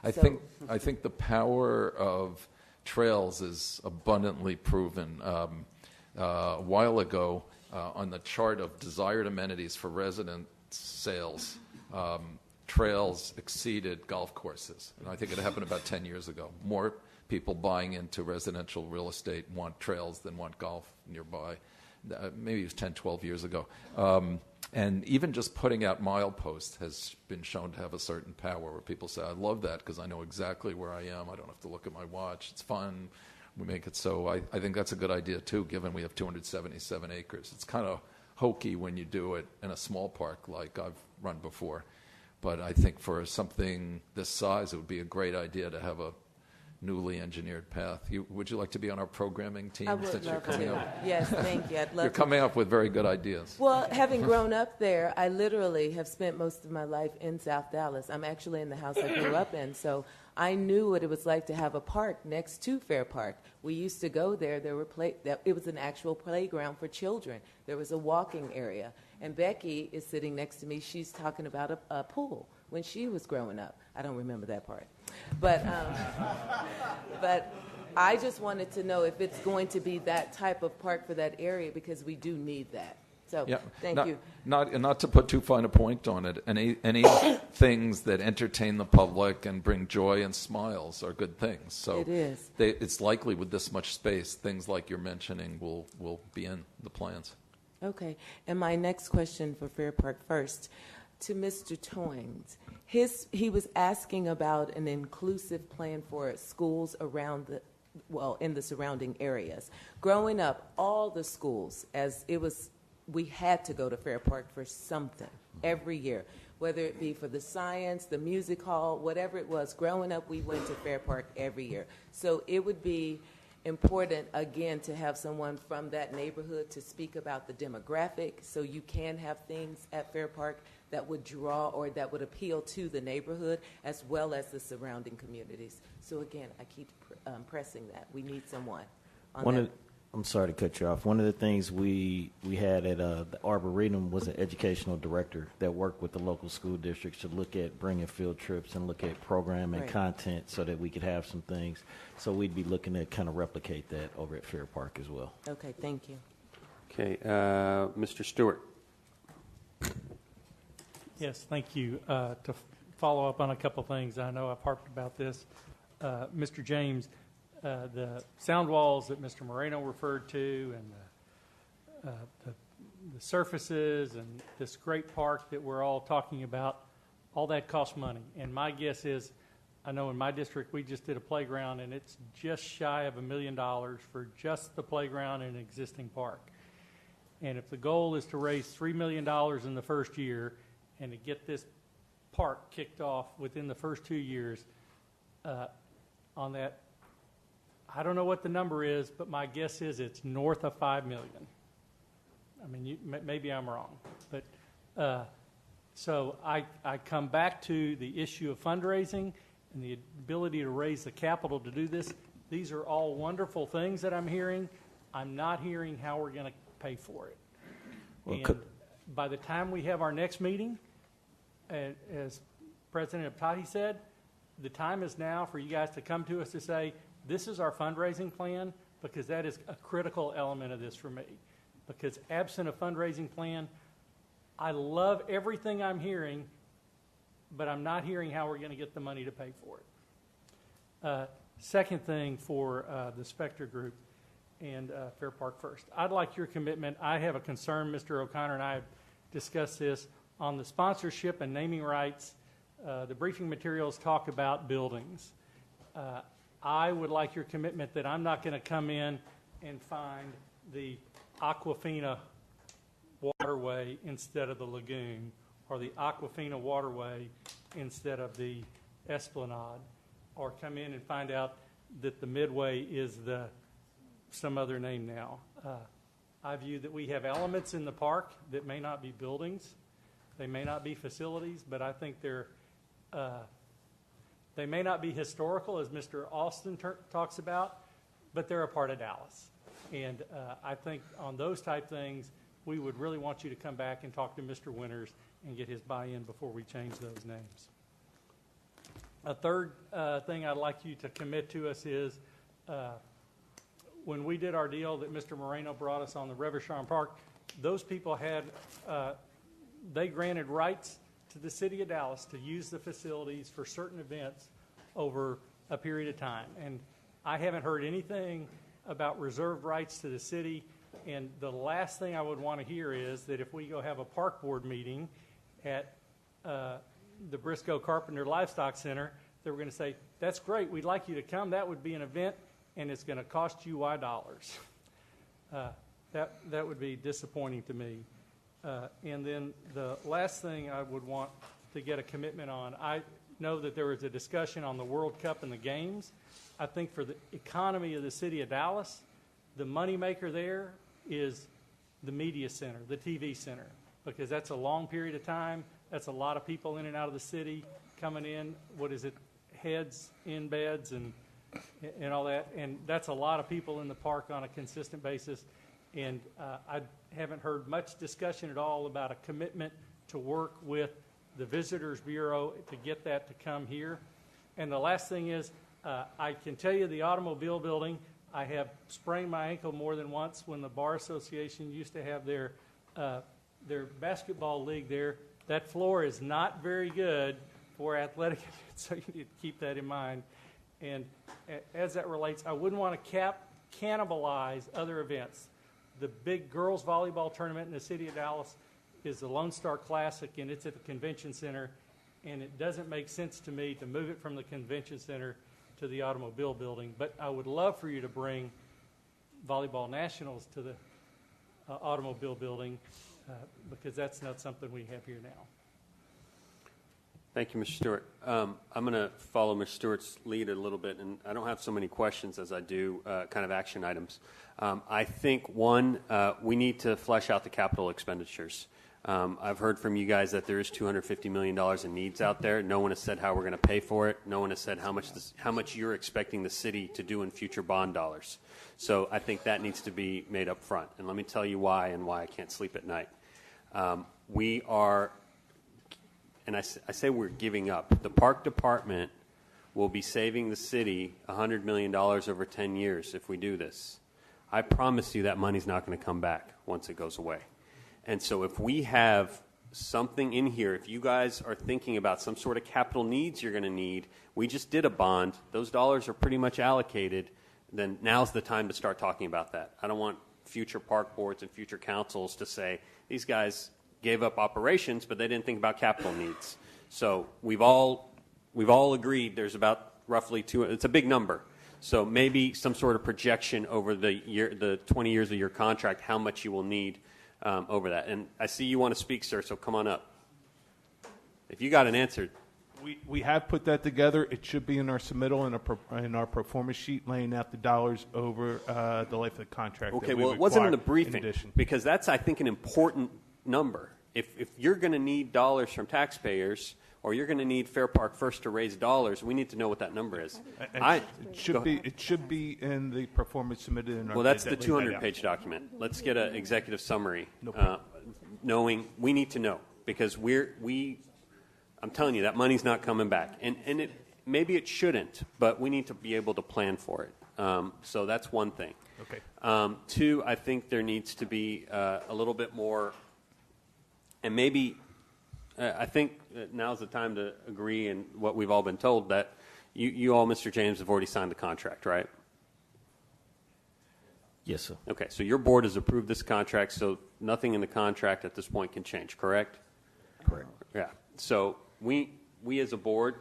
I think the power of trails is abundantly proven. A while ago, on the chart of desired amenities for resident sales, trails exceeded golf courses. And I think it happened about 10 years ago. More people buying into residential real estate want trails than want golf nearby. Maybe it was 10, 12 years ago. And even just putting out mileposts has been shown to have a certain power where people say, I love that because I know exactly where I am. I don't have to look at my watch. It's fun. We make it so. I think that's a good idea, too, given we have 277 acres. It's kind of hokey when you do it in a small park like I've run before. But I think for something this size, it would be a great idea to have a newly engineered path. Would you like to be on our programming team? I would love to. Yes, thank you. I'd love You're coming up with very good ideas. Well, having grown up there, I literally have spent most of my life in South Dallas. I'm actually in the house I grew up in, so I knew what it was like to have a park next to Fair Park. We used to go there. It was an actual playground for children. There was a walking area. And Becky is sitting next to me. She's talking about a pool when she was growing up. I don't remember that part. But I just wanted to know if it's going to be that type of park for that area because we do need that. So thank you. Not to put too fine a point on it, any things that entertain the public and bring joy and smiles are good things. So it is. It's likely with this much space, things like you're mentioning will be in the plans. Okay. And my next question for Fair Park First, to Mr. Toynes. He was asking about an inclusive plan for schools around in the surrounding areas. Growing up, all the schools, we had to go to Fair Park for something every year, whether it be for the science, the music hall, whatever it was. Growing up, we went to Fair Park every year. So it would be important, again, to have someone from that neighborhood to speak about the demographic so you can have things at Fair Park that would draw or that would appeal to the neighborhood as well as the surrounding communities. So again, I keep pressing that. We need someone on that. I'm sorry to cut you off. One of the things we had at the Arboretum was an educational director that worked with the local school districts to look at bringing field trips and look at program and content so that we could have some things. So we'd be looking to kind of replicate that over at Fair Park as well. Okay, thank you. Okay, Mr. Stewart. Yes, thank you. To follow up on a couple things, I know I've harped about this. Mr. James, the sound walls that Mr. Moreno referred to and the surfaces and this great park that we're all talking about, all that costs money. And my guess is, I know in my district we just did a playground and it's just shy of $1 million for just the playground in an existing park. And if the goal is to raise $3 million in the first year and to get this park kicked off within the first 2 years, on that, I don't know what the number is, but my guess is it's north of $5 million. I mean, maybe I'm wrong, but so I come back to the issue of fundraising and the ability to raise the capital to do this. These are all wonderful things that I'm hearing. I'm not hearing how we're going to pay for it. Well, and by the time we have our next meeting, as President Abtahi said, the time is now for you guys to come to us to say, this is our fundraising plan, because that is a critical element of this for me. Because absent a fundraising plan, I love everything I'm hearing, but I'm not hearing how we're going to get the money to pay for it. Second thing for the Spectre Group and Fair Park First. I'd like your commitment. I have a concern, Mr. O'Connor and I have discussed this, on the sponsorship and naming rights. The briefing materials talk about buildings. I would like your commitment that I'm not going to come in and find the Aquafina waterway instead of the lagoon, or the Aquafina waterway instead of the Esplanade, or come in and find out that the Midway is some other name now. I view that we have elements in the park that may not be buildings, they may not be facilities, but I think they may not be historical, as Mr. Austin talks about, but they're a part of Dallas. And I think on those type things, we would really want you to come back and talk to Mr. Winters and get his buy-in before we change those names. A third thing I'd like you to commit to us is when we did our deal that Mr. Moreno brought us on the Reverchon Park, those people had, they granted rights to the city of Dallas to use the facilities for certain events over a period of time. And I haven't heard anything about reserved rights to the city. And the last thing I would want to hear is that if we go have a park board meeting at the Briscoe Carpenter Livestock Center, that we're going to say, that's great, we'd like you to come, that would be an event, and it's going to cost you Y dollars. That would be disappointing to me. And then the last thing I would want to get a commitment on, I know that there was a discussion on the World Cup and the games. I think for the economy of the city of Dallas, the moneymaker there is the media center, the TV center, because that's a long period of time. That's a lot of people in and out of the city coming in. What is it? Heads in beds and all that. And that's a lot of people in the park on a consistent basis. And I haven't heard much discussion at all about a commitment to work with the Visitors Bureau to get that to come here. And the last thing is, I can tell you the automobile building, I have sprained my ankle more than once when the Bar Association used to have their basketball league there. That floor is not very good for athletic events, so you need to keep that in mind. And as that relates, I wouldn't want to cannibalize other events. The big girls volleyball tournament in the city of Dallas is the Lone Star Classic, and it's at the convention center. And it doesn't make sense to me to move it from the convention center to the automobile building. But I would love for you to bring volleyball nationals to the automobile building because that's not something we have here now. Thank you, Mr. Stewart. I'm going to follow Mr. Stewart's lead a little bit, and I don't have so many questions as I do kind of action items. I think, one, we need to flesh out the capital expenditures. I've heard from you guys that there is $250 million in needs out there. No one has said how we're going to pay for it. No one has said how much you're expecting the city to do in future bond dollars. So I think that needs to be made up front. And let me tell you why and why I can't sleep at night. We are, and I say we're giving up. The park department will be saving the city $100 million over 10 years if we do this. I promise you that money's not going to come back once it goes away. And so if we have something in here, if you guys are thinking about some sort of capital needs you're going to need, we just did a bond, those dollars are pretty much allocated, then now's the time to start talking about that. I don't want future park boards and future councils to say, these guys gave up operations, but they didn't think about capital needs. So we've all agreed there's about roughly it's a big number. So maybe some sort of projection over the 20 years of your contract, how much you will need over that. And I see you want to speak, sir, so come on up. If you got an answer. We have put that together. It should be in our submittal in our performance sheet, laying out the dollars over the life of the contract. Okay, well, it wasn't in the briefing because that's, I think, an important number. If you're going to need dollars from taxpayers or you're going to need Fair Park First to raise dollars, we need to know what that number is. It should be in the performance submitted in our. Well, that's the 200-page document. Let's get an executive summary, knowing we need to know because I'm telling you that money's not coming back, and maybe it shouldn't, but we need to be able to plan for it. So that's one thing. Okay. Two, I think there needs to be a little bit more, and maybe. I think now's the time to agree in what we've all been told that you all, Mr. James, have already signed the contract, right? Yes, sir. Okay, so your board has approved this contract, so nothing in the contract at this point can change, correct? Correct. Yeah. So we as a board,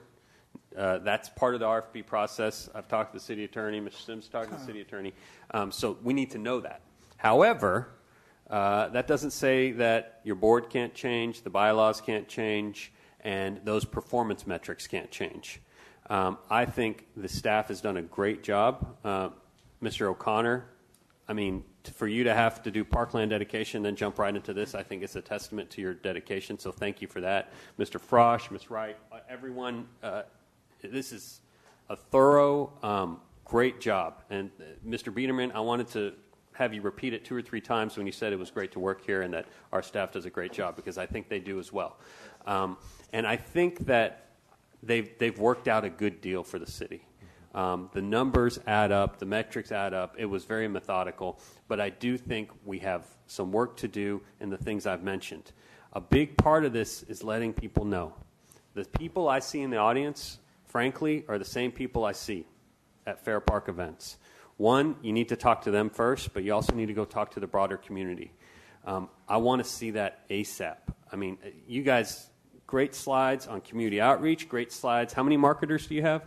that's part of the RFP process. I've talked to the city attorney. Mr. Sims talked to the city attorney. So we need to know that. However, That doesn't say that your board can't change, the bylaws can't change, and those performance metrics can't change. I think the staff has done a great job. Mr. O'Connor, I mean, for you to have to do parkland dedication, then jump right into this, I think it's a testament to your dedication, so thank you for that. Mr. Frosch, Ms. Wright, everyone, this is a thorough, great job. And Mr. Biederman, I wanted to have you repeat it 2 or 3 times when you said it was great to work here and that our staff does a great job, because I think they do as well. And I think that they've worked out a good deal for the city. The numbers add up, the metrics add up. It was very methodical, but I do think we have some work to do in the things I've mentioned. A big part of this is letting people know. The people I see in the audience, frankly, are the same people I see at Fair Park events. One, you need to talk to them first, but you also need to go talk to the broader community. I want to see that ASAP. I mean, you guys, great slides on community outreach, great slides. How many marketers do you have?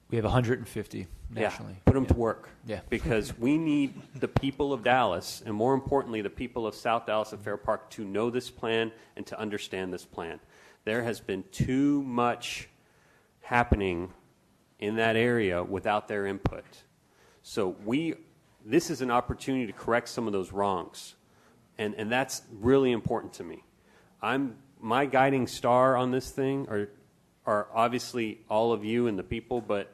We have 150 nationally. Yeah, put them to work. Yeah. Because we need the people of Dallas, and more importantly, the people of South Dallas at Fair Park to know this plan and to understand this plan. There has been too much happening in that area without their input. So this is an opportunity to correct some of those wrongs, and that's really important to me. My guiding star on this thing are obviously all of you and the people, but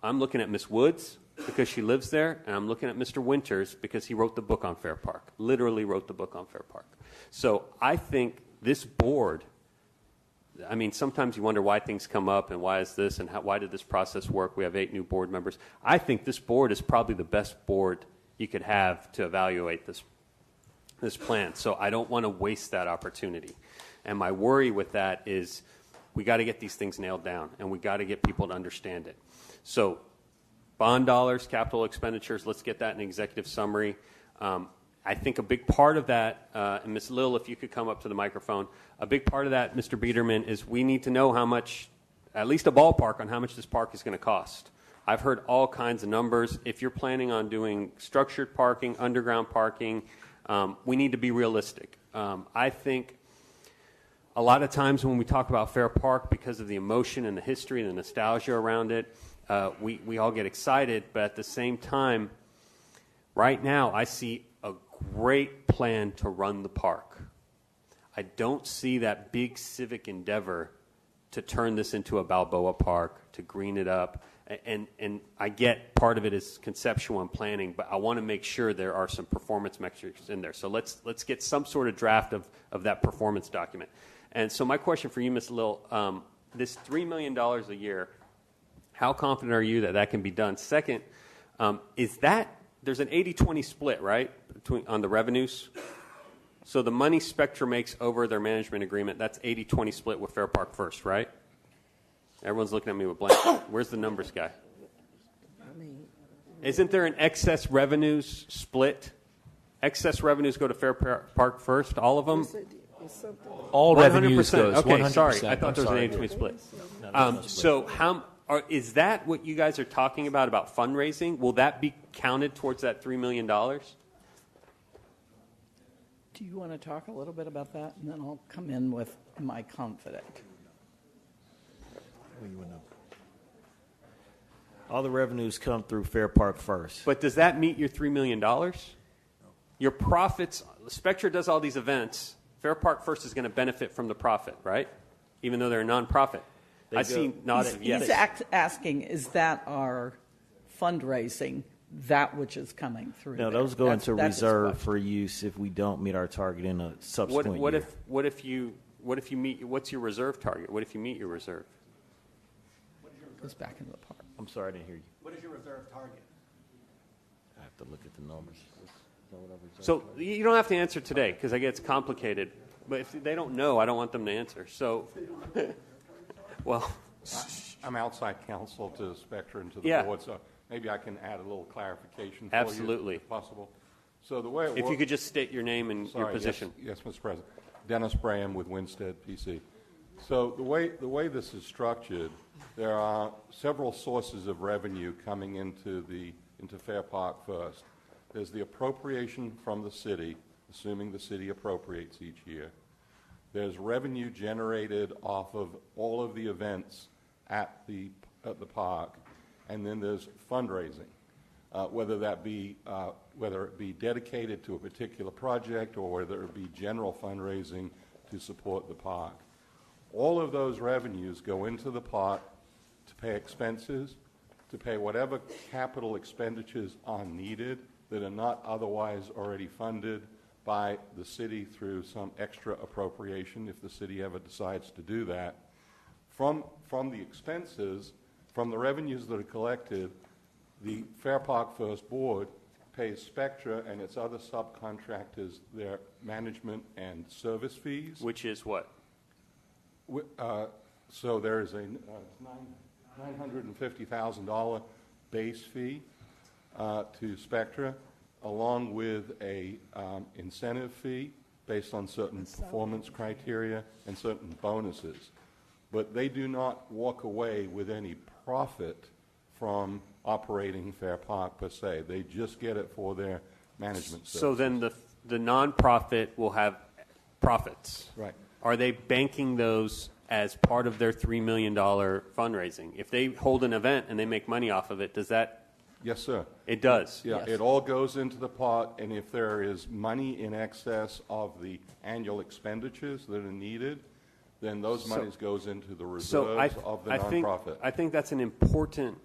I'm looking at Miss Woods because she lives there, and I'm looking at Mr. Winters because he wrote the book on Fair Park, literally wrote the book on Fair Park. So I think this board, I mean, sometimes you wonder why things come up and why is this and why did this process work? We have 8 new board members. I think this board is probably the best board you could have to evaluate this plan. So I don't want to waste that opportunity. And my worry with that is we got to get these things nailed down, and we got to get people to understand it. So bond dollars, capital expenditures, let's get that in executive summary. I think a big part of that, and Ms. Lill, if you could come up to the microphone, a big part of that, Mr. Biederman, is we need to know how much, at least a ballpark on how much this park is going to cost. I've heard all kinds of numbers. If you're planning on doing structured parking, underground parking, we need to be realistic. I think a lot of times when we talk about Fair Park, because of the emotion and the history and the nostalgia around it, we all get excited, but at the same time, right now, I see a great plan to run the park. I don't see that big civic endeavor to turn this into a Balboa Park, to green it up, and I get part of it is conceptual and planning, but I want to make sure there are some performance metrics in there. So let's get some sort of draft of that performance document. And so my question for you, Ms. Lill, this $3 million a year, how confident are you that that can be done? Second, is that, there's an 80-20 split, right, on the revenues? So the money Spectra makes over their management agreement, that's 80-20 split with Fair Park First, right? Everyone's looking at me with blank. Where's the numbers guy? Isn't there an excess revenues split? Excess revenues go to Fair Park First, all of them? All revenues goes. Okay, 100%. sorry. I thought there was an 80-20 split. So is that what you guys are talking about fundraising? Will that be counted towards that $3 million? Do you want to talk a little bit about that, and then I'll come in with my confident. All the revenues come through Fair Park First. But does that meet your $3 million? Your profits, Spectra does all these events. Fair Park First is going to benefit from the profit, right? Even though they're a nonprofit. I see nodded yes. He's asking, is that our fundraising, that which is coming through? No, there? those go into That's reserve for use if we don't meet our target in a subsequent year. What if you meet? What's your reserve target? What if you meet your reserve? Goes back into the park. I'm sorry, I didn't hear you. What is your reserve target? I have to look at the numbers. So you don't have to answer today because I get it's complicated. But if they don't know, I don't want them to answer. So, well, I'm outside counsel to Spectra and to the board, so maybe I can add a little clarification for absolutely. you, if possible. So the way it if works, you could just state your name and your position. Yes, Mr. President. Dennis Braham with Winstead PC. So the way this is structured, there are several sources of revenue coming into Fair Park First. There's the appropriation from the city, assuming the city appropriates each year. There's revenue generated off of all of the events at the park, and then there's fundraising, whether it be dedicated to a particular project or whether it be general fundraising to support the park. All of those revenues go into the pot to pay expenses, to pay whatever capital expenditures are needed that are not otherwise already funded by the city through some extra appropriation, if the city ever decides to do that. From the expenses, from the revenues that are collected, the Fair Park First Board pays Spectra and its other subcontractors their management and service fees. Which is what? So there is a $950,000 base fee to Spectra, along with a incentive fee based on certain performance criteria and certain bonuses. But they do not walk away with any profit from operating Fair Park per se. They just get it for their management services. So then the nonprofit will have profits. Right. Are they banking those as part of their $3 million fundraising? If they hold an event and they make money off of it, does that? Yes, sir. It does? Yeah, it all goes into the pot, and if there is money in excess of the annual expenditures that are needed, then those monies goes into the reserves of the nonprofit. I think that's an important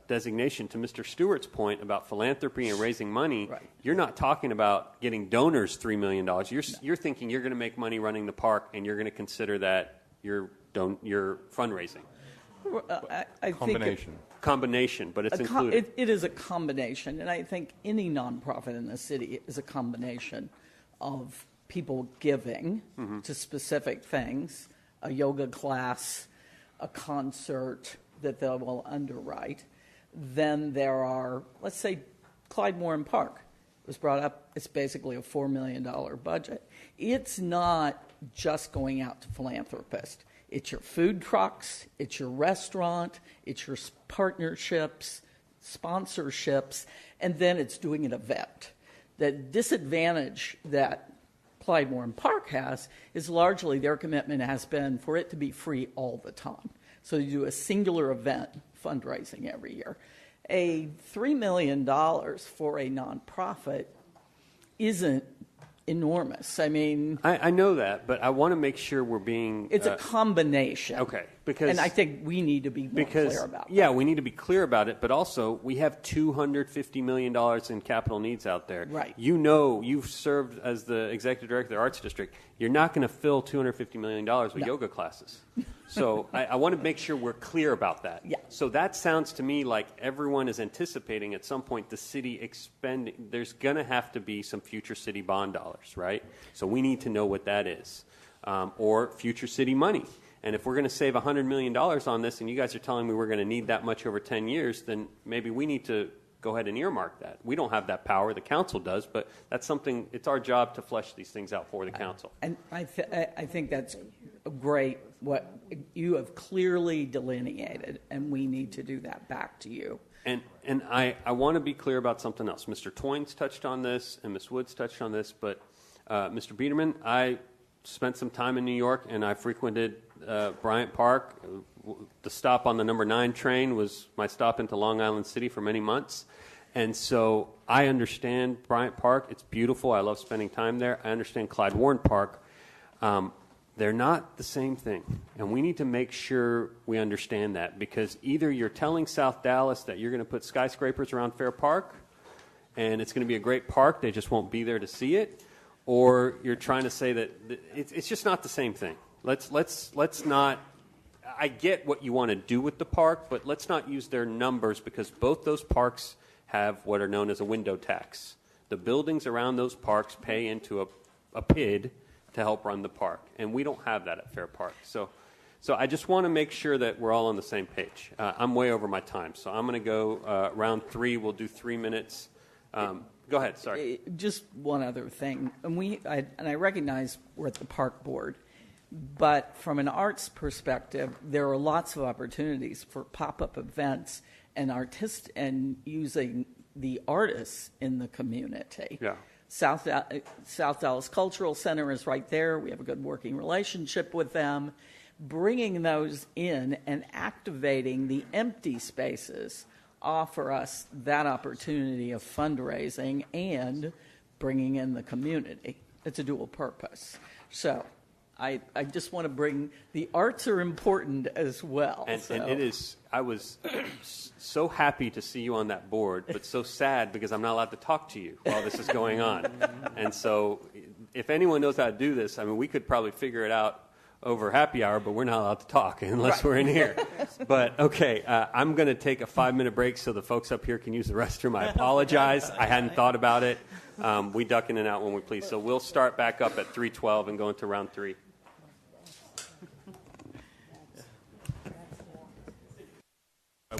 designation to Mr. Stewart's point about philanthropy and raising money. Right. You're not talking about getting donors $3 million. You're thinking you're going to make money running the park, and you're going to consider that your fundraising. I Combination. Combination, but it's included. It is a combination, and I think any nonprofit in the city is a combination of people giving to specific things, a yoga class, a concert that they will underwrite. Then there are, let's say, Clyde Warren Park was brought up. It's basically a $4 million budget. It's not just going out to philanthropists. It's your food trucks, it's your restaurant, it's your partnerships, sponsorships, and then it's doing an event. The disadvantage that Clyde Warren Park has is largely their commitment has been for it to be free all the time. So you do a singular event fundraising every year. A $3 million for a nonprofit isn't enormous. I mean, I know that, but I want to make sure we're being. It's a combination. Okay, because and I think we need to be more clear about that. Yeah, we need to be clear about it, but also we have $250 million in capital needs out there. Right. You know, you've served as the executive director of the Arts District. You're not going to fill $250 million with yoga classes. So I want to make sure we're clear about that. Yeah. So that sounds to me like everyone is anticipating at some point the city expending. There's going to have to be some future city bond dollars, right? So we need to know what that is, or future city money. And if we're going to save $100 million on this, and you guys are telling me we're going to need that much over 10 years, then maybe we need to go ahead and earmark that. We don't have that power. The council does, but that's something. It's our job to flesh these things out for the council. And I think that's great. What you have clearly delineated, and we need to do that back to you. And I want to be clear about something else. Mr. Toynes touched on this, and Ms. Woods touched on this, but Mr. Biederman, I spent some time in New York, and I frequented Bryant Park. The stop on the number 9 train was my stop into Long Island City for many months. And so I understand Bryant Park. It's beautiful. I love spending time there. I understand Clyde Warren Park. They're not the same thing. And we need to make sure we understand that, because either you're telling South Dallas that you're going to put skyscrapers around Fair Park and it's going to be a great park, they just won't be there to see it, or you're trying to say that it's just not the same thing. Let's not. I get what you want to do with the park, but let's not use their numbers, because both those parks have what are known as a window tax. The buildings around those parks pay into a PID to help run the park, and we don't have that at Fair Park. So I just want to make sure that we're all on the same page. I'm way over my time, so I'm going to go round 3. We'll do 3 minutes. Go ahead. Sorry. Just one other thing, and I recognize we're at the park board, but from an arts perspective, there are lots of opportunities for pop-up events and using the artists in the community. Yeah. South Dallas Cultural Center is right there. We have a good working relationship with them. Bringing those in and activating the empty spaces offer us that opportunity of fundraising and bringing in the community. It's a dual purpose. So I just want to bring, the arts are important as well. And so. it is, I was so happy to see you on that board, but so sad because I'm not allowed to talk to you while this is going on. And so if anyone knows how to do this, I mean, we could probably figure it out over happy hour, but we're not allowed to talk unless we're in here. But, okay, I'm going to take a 5-minute break so the folks up here can use the restroom. I apologize. I hadn't thought about it. We duck in and out when we please. So we'll start back up at 3:12 and go into round 3.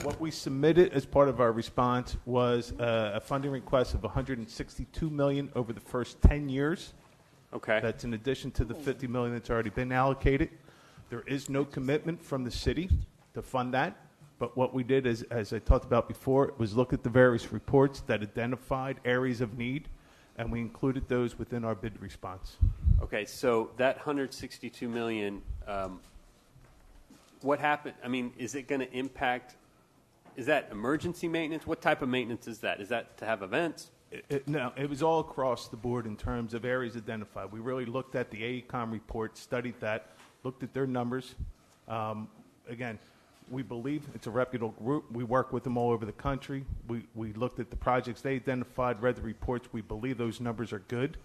What we submitted as part of our response was a funding request of $162 million over the first 10 years. Okay. That's in addition to the $50 million that's already been allocated. There is no commitment from the city to fund that. But what we did, is, as I talked about before, was look at the various reports that identified areas of need, and we included those within our bid response. Okay, so that $162 million, what happened? I mean, is it going to impact? Is that emergency maintenance? What type of maintenance is that? Is that to have events? No, it was all across the board in terms of areas identified. We really looked at the AECOM report, studied that, looked at their numbers. Again, we believe it's a reputable group. We work with them all over the country. We looked at the projects they identified, read the reports. We believe those numbers are good.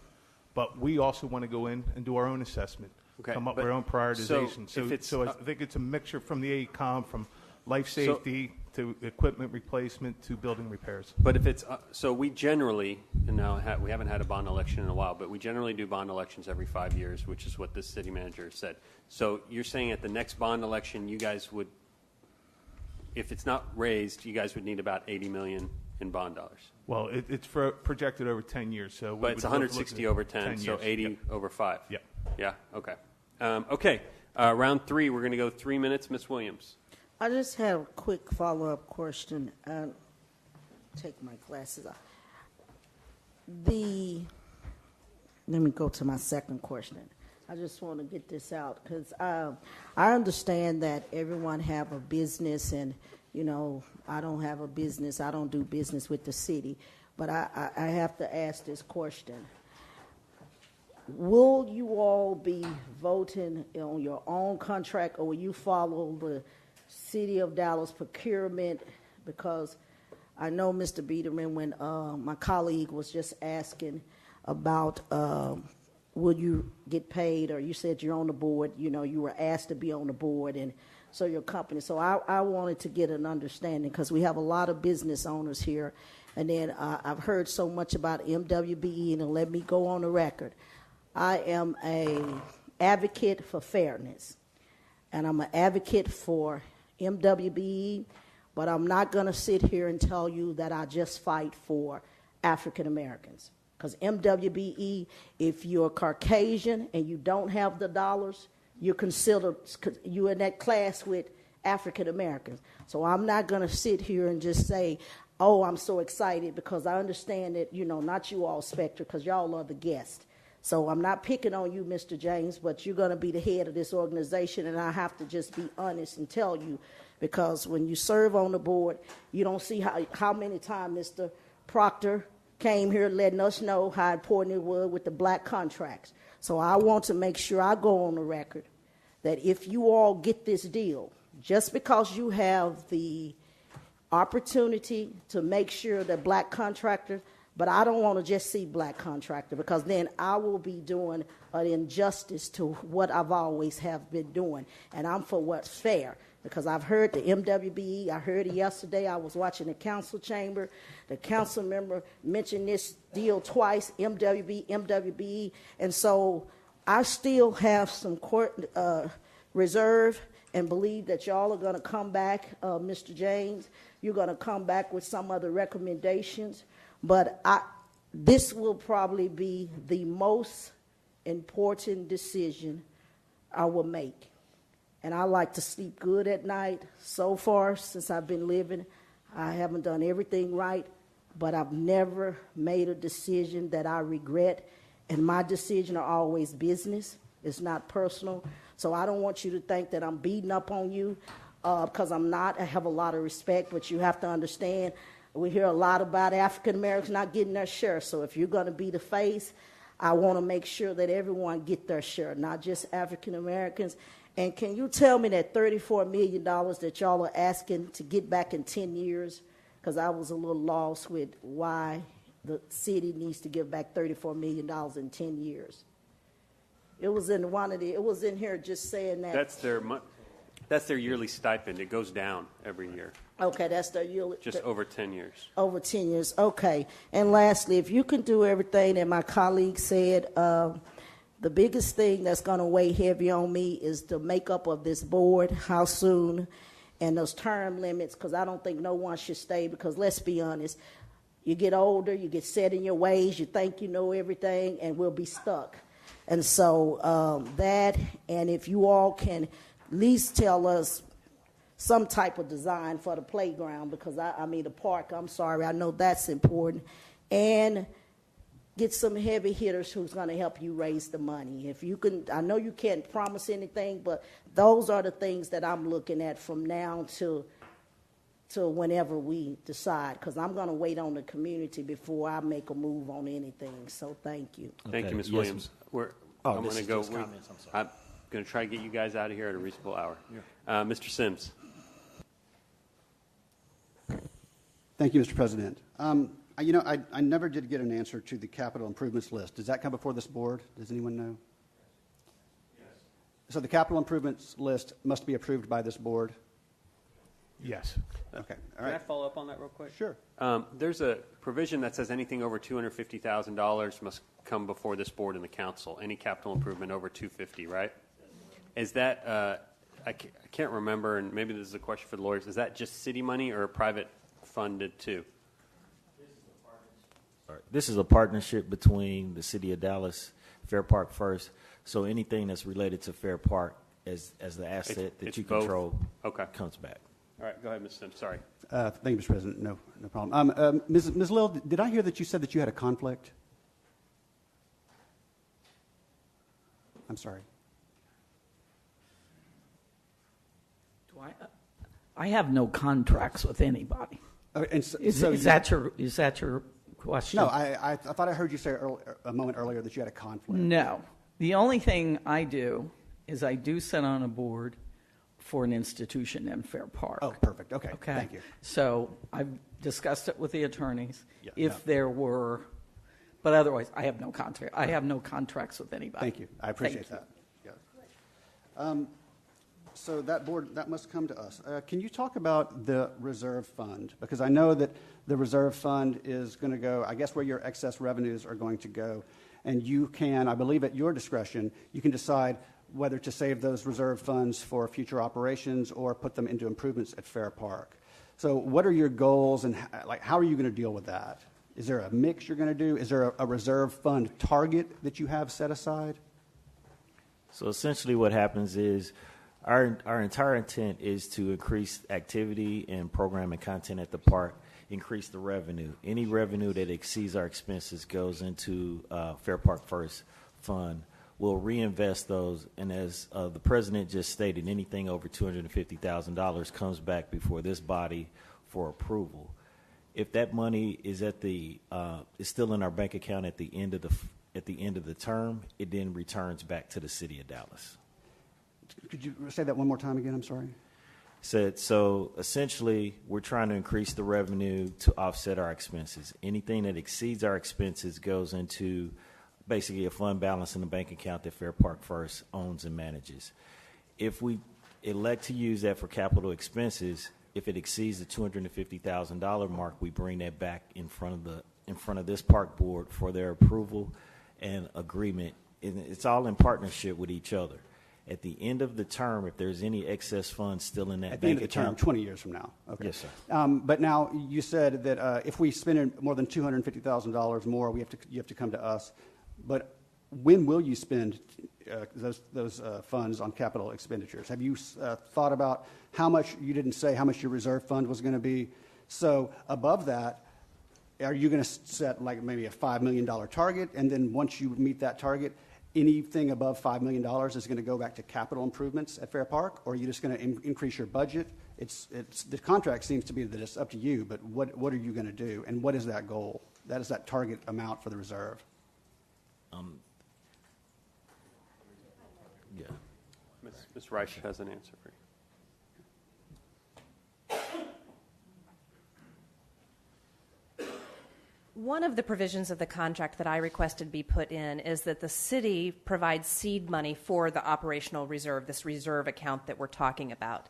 But we also want to go in and do our own assessment, come up with our own prioritization. So I think it's a mixture from the AECOM, from life safety to equipment replacement to building repairs. But if it's so, we generally, and now we haven't had a bond election in a while, but we generally do bond elections every 5 years, which is what this city manager said. So you're saying at the next bond election, you guys would, if it's not raised, you guys would need about $80 million in bond dollars. Well, it's projected over 10 years, so. But it's 160 over 10, so 80 Yep. over 5. Yeah. Yeah. Okay. Okay. Round 3, we're going to go 3 minutes. Ms. Williams. I just have a quick follow-up question. Take my glasses off. Let me go to my second question. I just want to get this out because I understand that everyone have a business, and I don't have a business. I don't do business with the city, but I have to ask this question. Will you all be voting on your own contract, or will you follow the City of Dallas procurement? Because I know, Mr. Biederman, when my colleague was just asking about will you get paid, or you said you're on the board, you were asked to be on the board, and so your company. So I wanted to get an understanding because we have a lot of business owners here. And then I've heard so much about MWBE, and let me go on the record. I am an advocate for fairness, and I'm an advocate for MWBE, but I'm not going to sit here and tell you that I just fight for African Americans. Because MWBE, if you're Caucasian and you don't have the dollars, you're in that class with African Americans. So I'm not going to sit here and just say, oh, I'm so excited, because I understand that, not you all, Spectre, because y'all are the guest. So I'm not picking on you, Mr. James, but you're going to be the head of this organization, and I have to just be honest and tell you, because when you serve on the board, you don't see how many times Mr. Proctor came here letting us know how important it was with the black contracts. So I want to make sure I go on the record that if you all get this deal, just because you have the opportunity to make sure that black contractors, but I don't want to just see black contractor, because then I will be doing an injustice to what I've always have been doing. And I'm for what's fair, because I've heard the MWBE, I heard it yesterday, I was watching the council chamber, the council member mentioned this deal twice, MWBE, and so I still have some court reserve and believe that y'all are going to come back, Mr. James, you're going to come back with some other recommendations. But this will probably be the most important decision I will make. And I like to sleep good at night. So far, since I've been living, I haven't done everything right, but I've never made a decision that I regret. And my decisions are always business. It's not personal. So I don't want you to think that I'm beating up on you because I'm not. I have a lot of respect, but you have to understand we hear a lot about African Americans not getting their share. So if you're going to be the face, I want to make sure that everyone get their share, not just African Americans. And can you tell me that $34 million that y'all are asking to get back in 10 years? Because I was a little lost with why the city needs to give back $34 million in 10 years. It was in it was in here just saying that. That's their yearly stipend. It goes down every year. Okay, that's their yearly. Just over 10 years. Over 10 years, okay. And lastly, if you can do everything that my colleague said, the biggest thing that's going to weigh heavy on me is the makeup of this board, how soon, and those term limits, because I don't think no one should stay, because let's be honest, you get older, you get set in your ways, you think you know everything, and we'll be stuck. And so that, and if you all can at least tell us some type of design for the playground, because I mean the park, I'm sorry, I know that's important, and get some heavy hitters who's going to help you raise the money. If you can, I know you can't promise anything, but those are the things that I'm looking at from now to whenever we decide, because I'm going to wait on the community before I make a move on anything. So thank you. Thank you, Ms. Williams. I'm going to go. I'm going to try to get you guys out of here at a reasonable hour. Mr. Sims. Thank you, Mr. President. I never did get an answer to the capital improvements list. Does that come before this board? Does anyone know? Yes. So the capital improvements list must be approved by this board? Yes. Okay. All right. Can I follow up on that real quick? Sure. There's a provision that says anything over $250,000 must come before this board and the council. Any capital improvement over $250,000, right? Is that, I can't remember, and maybe this is a question for the lawyers, is that just city money or private funded too? This is a partnership between the City of Dallas, Fair Park First. So anything that's related to Fair Park as the asset that you control comes back. All right, go ahead, Ms. Sims. Sorry. Thank you, Mr. President. No problem. Ms. Lill, did I hear that you said that you had a conflict? I'm sorry. I have no contracts with anybody. Is that your question? No, I thought I heard you say a moment earlier that you had a conflict. No. The only thing I do is I do sit on a board for an institution in Fair Park. Oh, perfect. Okay. Thank you. So I've discussed it with the attorneys. There were, but otherwise I have no contract. I have no contracts with anybody. Thank you. I appreciate that. Yeah. So that must come to us. Can you talk about the reserve fund? Because I know that the reserve fund is going to go, I guess, where your excess revenues are going to go. And you can, I believe at your discretion, you can decide whether to save those reserve funds for future operations or put them into improvements at Fair Park. So what are your goals, and how are you going to deal with that? Is there a mix you're going to do? Is there a reserve fund target that you have set aside? So essentially what happens is our entire intent is to increase activity and program and content at the park, increase the revenue. Any revenue that exceeds our expenses goes into Fair Park First Fund. We'll reinvest those, and as the president just stated, anything over $250,000 comes back before this body for approval. If that money is is still in our bank account at the end of the term, it then returns back to the City of Dallas. Could you say that one more time again? I'm sorry. So essentially, we're trying to increase the revenue to offset our expenses. Anything that exceeds our expenses goes into basically a fund balance in the bank account that Fair Park First owns and manages. If we elect to use that for capital expenses, if it exceeds the $250,000 mark, we bring that back in front of this park board for their approval and agreement. And it's all in partnership with each other. At the end of the term, if there's any excess funds still in that at the bank end of the term, 20 years from now. Okay. Yes, sir. But now you said that if we spend more than $250,000 more, you have to come to us. But when will you spend those funds on capital expenditures? Have you thought about how much? You didn't say how much your reserve fund was going to be. So above that, are you going to set like maybe a $5 million target, and then once you meet that target, anything above $5 million is going to go back to capital improvements at Fair Park, or are you just going to increase your budget? The contract seems to be that it's up to you, but what are you going to do, and what is that goal? That is that target amount for the reserve. Yeah. Ms. Reich has an answer for you. One of the provisions of the contract that I requested be put in is that the city provides seed money for the operational reserve, this reserve account that we're talking about.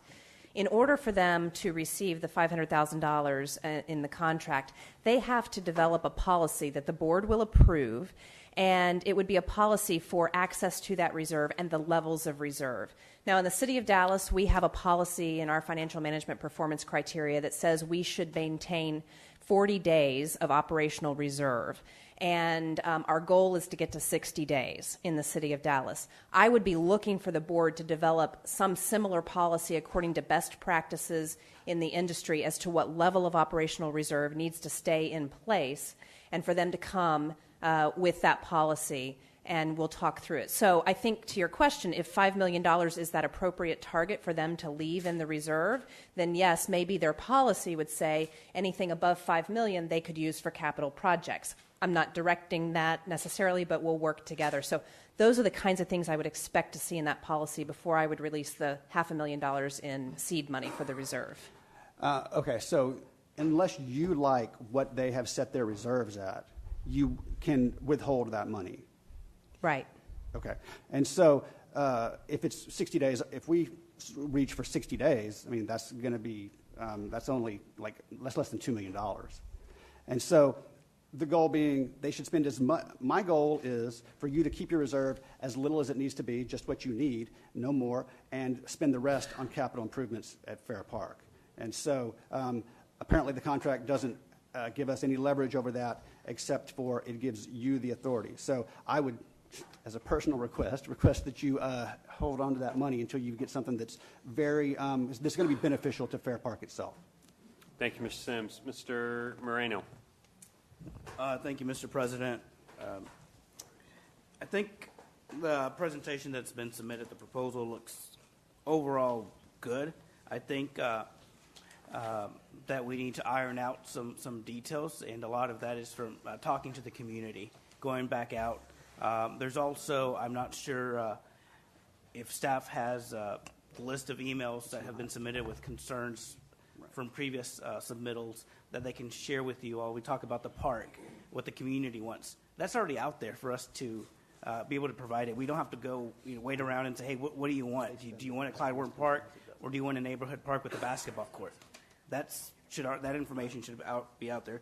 In order for them to receive the $500,000 in the contract, they have to develop a policy that the board will approve, and it would be a policy for access to that reserve and the levels of reserve. Now, in the city of Dallas, we have a policy in our financial management performance criteria that says we should maintain 40 days of operational reserve. And our goal is to get to 60 days in the city of Dallas. I would be looking for the board to develop some similar policy according to best practices in the industry as to what level of operational reserve needs to stay in place, and for them to come with that policy, and we'll talk through it. So I think to your question, if $5 million is that appropriate target for them to leave in the reserve, then yes, maybe their policy would say anything above $5 million they could use for capital projects. I'm not directing that necessarily, but we'll work together. So those are the kinds of things I would expect to see in that policy before I would release the $500,000 in seed money for the reserve. Okay, so unless you like what they have set their reserves at, you can withhold that money. Right. Okay. And so if it's 60 days, if we reach for 60 days, I mean, that's going to be, that's only like less than $2 million. And so the goal being they should spend as much. My goal is for you to keep your reserve as little as it needs to be, just what you need, no more, and spend the rest on capital improvements at Fair Park. And so apparently the contract doesn't give us any leverage over that, except for it gives you the authority. So I would, as a personal request that you hold on to that money until you get something that's very, that's going to be beneficial to Fair Park itself. Thank you, Mr. Sims. Mr. Moreno. Thank you, Mr. President. I think the presentation that's been submitted, the proposal looks overall good. I think that we need to iron out some details, and a lot of that is from talking to the community, going back out. There's also, I'm not sure if staff has the list of emails that have been submitted with concerns from previous submittals that they can share with you while we talk about the park, what the community wants. That's already out there for us to be able to provide it. We don't have to go wait around and say, hey, what do you want? Do you want a Clyde Wharton Park, or do you want a neighborhood park with a basketball court? That information should be out there.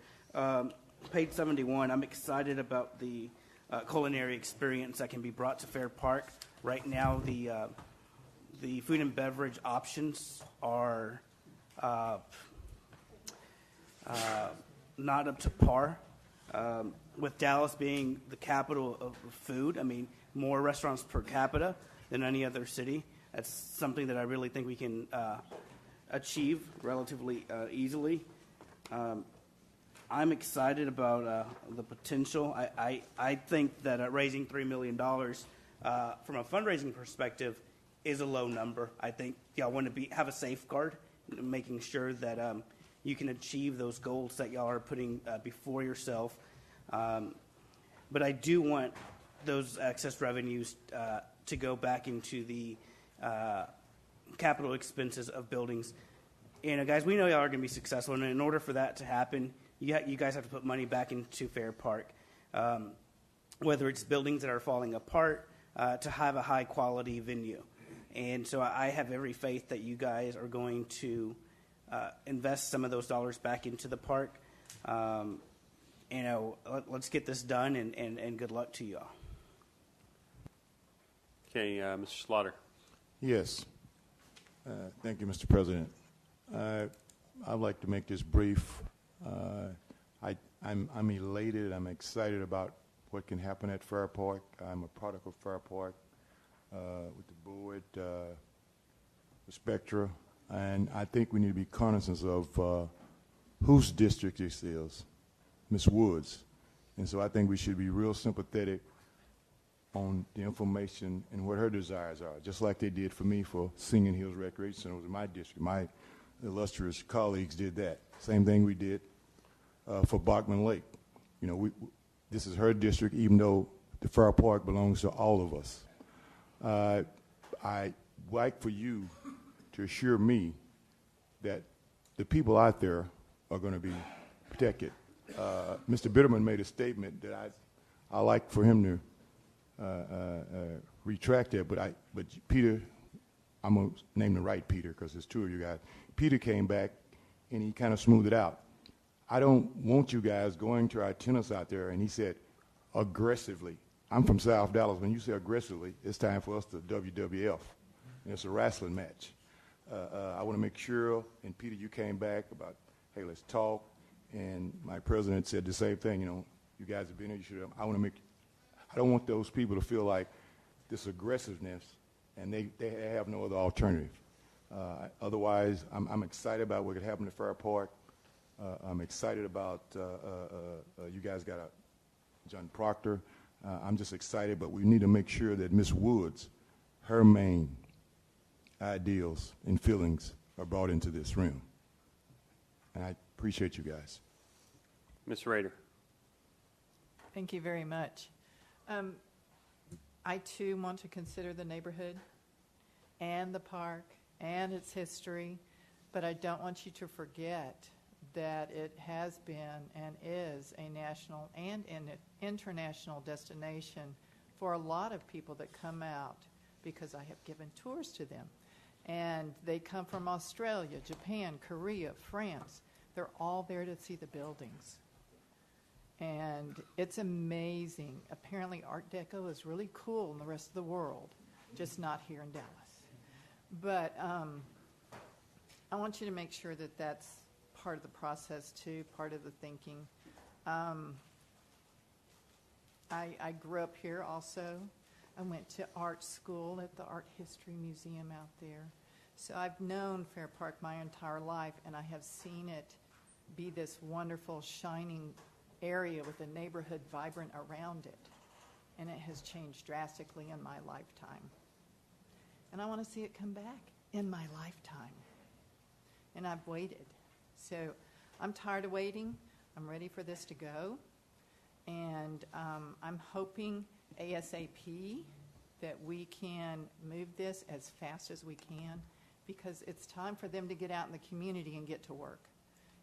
Page 71, I'm excited about the culinary experience that can be brought to Fair Park. Right now, the food and beverage options are not up to par. With Dallas being the capital of food, I mean, more restaurants per capita than any other city. That's something that I really think we can achieve relatively easily. I'm excited about the potential. I think that raising $3 million from a fundraising perspective is a low number. I think y'all want to have a safeguard, making sure that you can achieve those goals that y'all are putting before yourself. But I do want those excess revenues to go back into the capital expenses of buildings. And guys, we know y'all are going to be successful, and in order for that to happen, you guys have to put money back into Fair Park, whether it's buildings that are falling apart, to have a high-quality venue. And so I have every faith that you guys are going to invest some of those dollars back into the park. Let's get this done, and good luck to y'all. Okay, Mr. Slaughter. Yes. Thank you, Mr. President. I'd like to make this brief. I'm elated. I'm excited about what can happen at Fair Park. I'm a product of Fair Park with the board, the Spectra, and I think we need to be cognizant of whose district this is, Ms. Woods. And so I think we should be real sympathetic on the information and what her desires are, just like they did for me for Singing Hills Recreation Center was in my district. My illustrious colleagues did that. Same thing we did for Bachman Lake. You know, this is her district, even though the Fair Park belongs to all of us. I'd like for you to assure me that the people out there are going to be protected. Mr. Bitterman made a statement that I like for him to retract that, but Peter, I'm going to name the right Peter because there's two of you guys. Peter came back and he kind of smoothed it out. I don't want you guys going to our tennis out there, and he said, aggressively. I'm from South Dallas. When you say aggressively, it's time for us to WWF. And it's a wrestling match. I want to make sure, and Peter, you came back about, hey, let's talk. And my president said the same thing, you know, you guys have been here, you should have. I don't want those people to feel like this aggressiveness and they have no other alternative. Otherwise, I'm excited about what could happen to Fair Park. I'm excited about, you guys got John Proctor. I'm just excited, but we need to make sure that Ms. Woods, her main ideals and feelings are brought into this room. And I appreciate you guys. Ms. Rader. Thank you very much. I too want to consider the neighborhood and the park and its history, but I don't want you to forget that it has been and is a national and international destination for a lot of people that come out because I have given tours to them. And they come from Australia, Japan, Korea, France. They're all there to see the buildings. And it's amazing. Apparently Art Deco is really cool in the rest of the world, just not here in Dallas. But I want you to make sure that that's part of the process too, part of the thinking. I grew up here also. I went to art school at the Art History Museum out there. So I've known Fair Park my entire life, and I have seen it be this wonderful, shining area with a neighborhood vibrant around it. And it has changed drastically in my lifetime. And I want to see it come back in my lifetime. And I've waited. So I'm tired of waiting. I'm ready for this to go. And I'm hoping ASAP that we can move this as fast as we can, because it's time for them to get out in the community and get to work.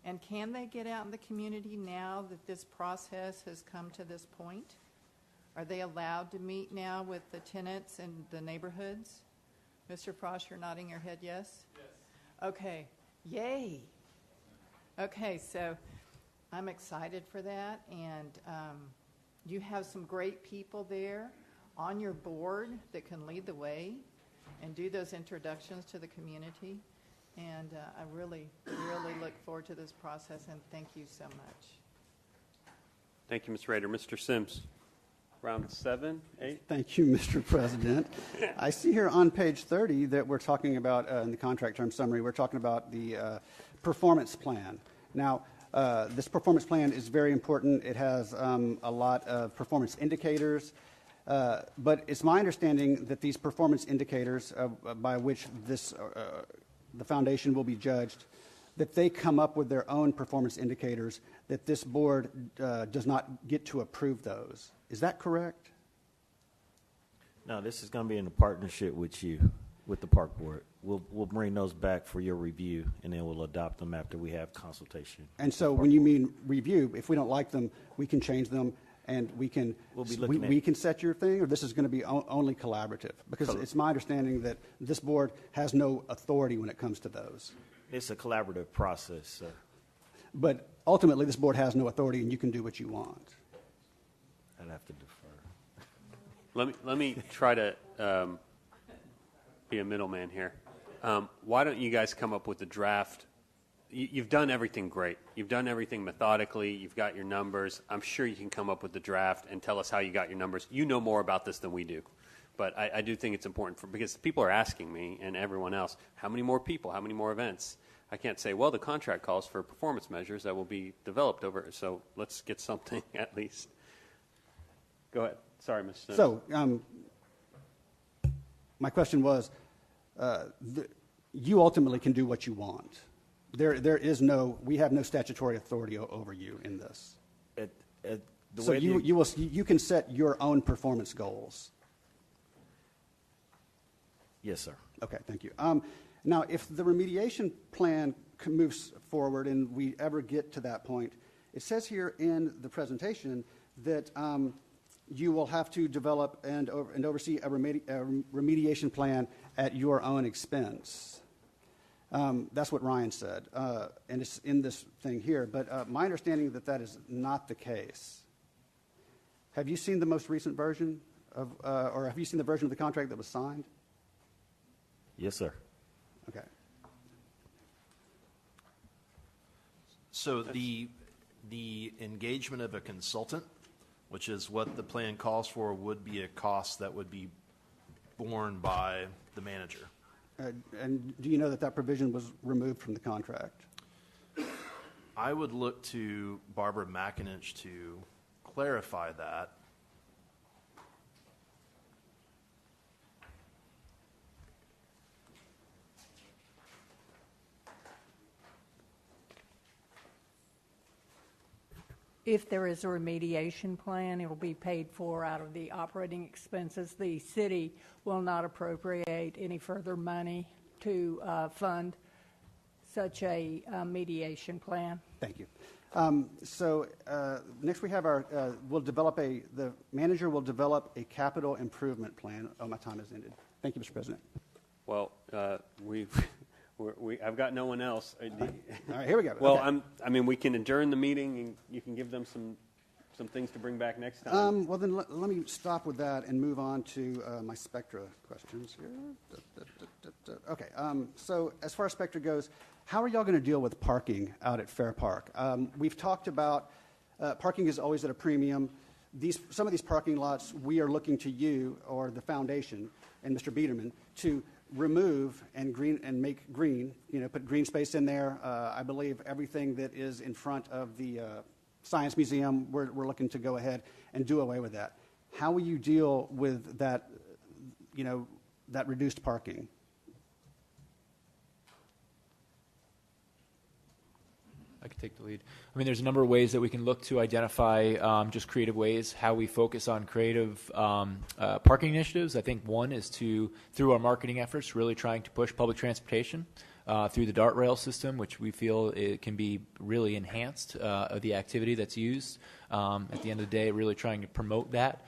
And can they get out in the community now that this process has come to this point? Are they allowed to meet now with the tenants and the neighborhoods? Mr. Frost, you're nodding your head yes? Yes. Okay. Yay. Okay, so I'm excited for that, and you have some great people there on your board that can lead the way and do those introductions to the community. And I really, really look forward to this process, and thank you so much. Thank you, Ms. Rader. Mr. Sims, round 7, 8. Thank you, Mr. President. I see here on page 30 that we're talking about, in the contract term summary, we're talking about the performance plan. Now, this performance plan is very important. It has a lot of performance indicators. But it's my understanding that these performance indicators by which this the foundation will be judged, that they come up with their own performance indicators, that this board does not get to approve those. Is that correct? No, this is going to be in a partnership with you, with the park board. We'll bring those back for your review, and then we'll adopt them after we have consultation. And so when you mean review, if we don't like them, we can change them, and we can we can set your thing, or this is going to be only collaborative? Because it's my understanding that this board has no authority when it comes to those. It's a collaborative process, sir. But ultimately, this board has no authority, and you can do what you want. I'd have to defer. Let me try to be a middleman here. Why don't you guys come up with a draft? You've done everything great. You've done everything methodically. You've got your numbers. I'm sure you can come up with the draft and tell us how you got your numbers. You know more about this than we do. But I do think it's important because people are asking me and everyone else, how many more people, how many more events? I can't say, well, the contract calls for performance measures that will be developed over, so let's get something at least. Go ahead. Sorry, Mr. Sims. So, my question was, you ultimately can do what you want. We have no statutory authority over you in this. So you can set your own performance goals. Yes, sir. Okay, thank you. Now, if the remediation plan moves forward and we ever get to that point, it says here in the presentation that you will have to develop and oversee a remediation plan at your own expense. That's what Ryan said, and it's in this thing here. But my understanding that is not the case. Have you seen the most recent version or have you seen the version of the contract that was signed? Yes, sir. Okay. So the engagement of a consultant, which is what the plan calls for, would be a cost that would be borne by the manager. And do you know that provision was removed from the contract? I would look to Barbara McInich to clarify that. If there is a remediation plan, it will be paid for out of the operating expenses. The city will not appropriate any further money to fund such a mediation plan. Thank you. So next we have the manager will develop a capital improvement plan. Oh, my time has ended. Thank you, Mr. President. Well, I've got no one else. All right, here we go. Well, Okay. we can adjourn the meeting, and you can give them some things to bring back next time. Well, then let me stop with that and move on to my Spectra questions here. Okay. So as far as Spectra goes, how are y'all going to deal with parking out at Fair Park? We've talked about parking is always at a premium. Some of these parking lots, we are looking to you or the foundation and Mr. Biederman to remove and make green, put green space in there. I believe everything that is in front of the Science Museum, we're looking to go ahead and do away with that. How will you deal with that, that reduced parking? I could take the lead. There's a number of ways that we can look to identify just creative ways, how we focus on creative parking initiatives. I think one is through our marketing efforts, really trying to push public transportation through the DART rail system, which we feel it can be really enhanced of the activity that's used. At the end of the day, really trying to promote that.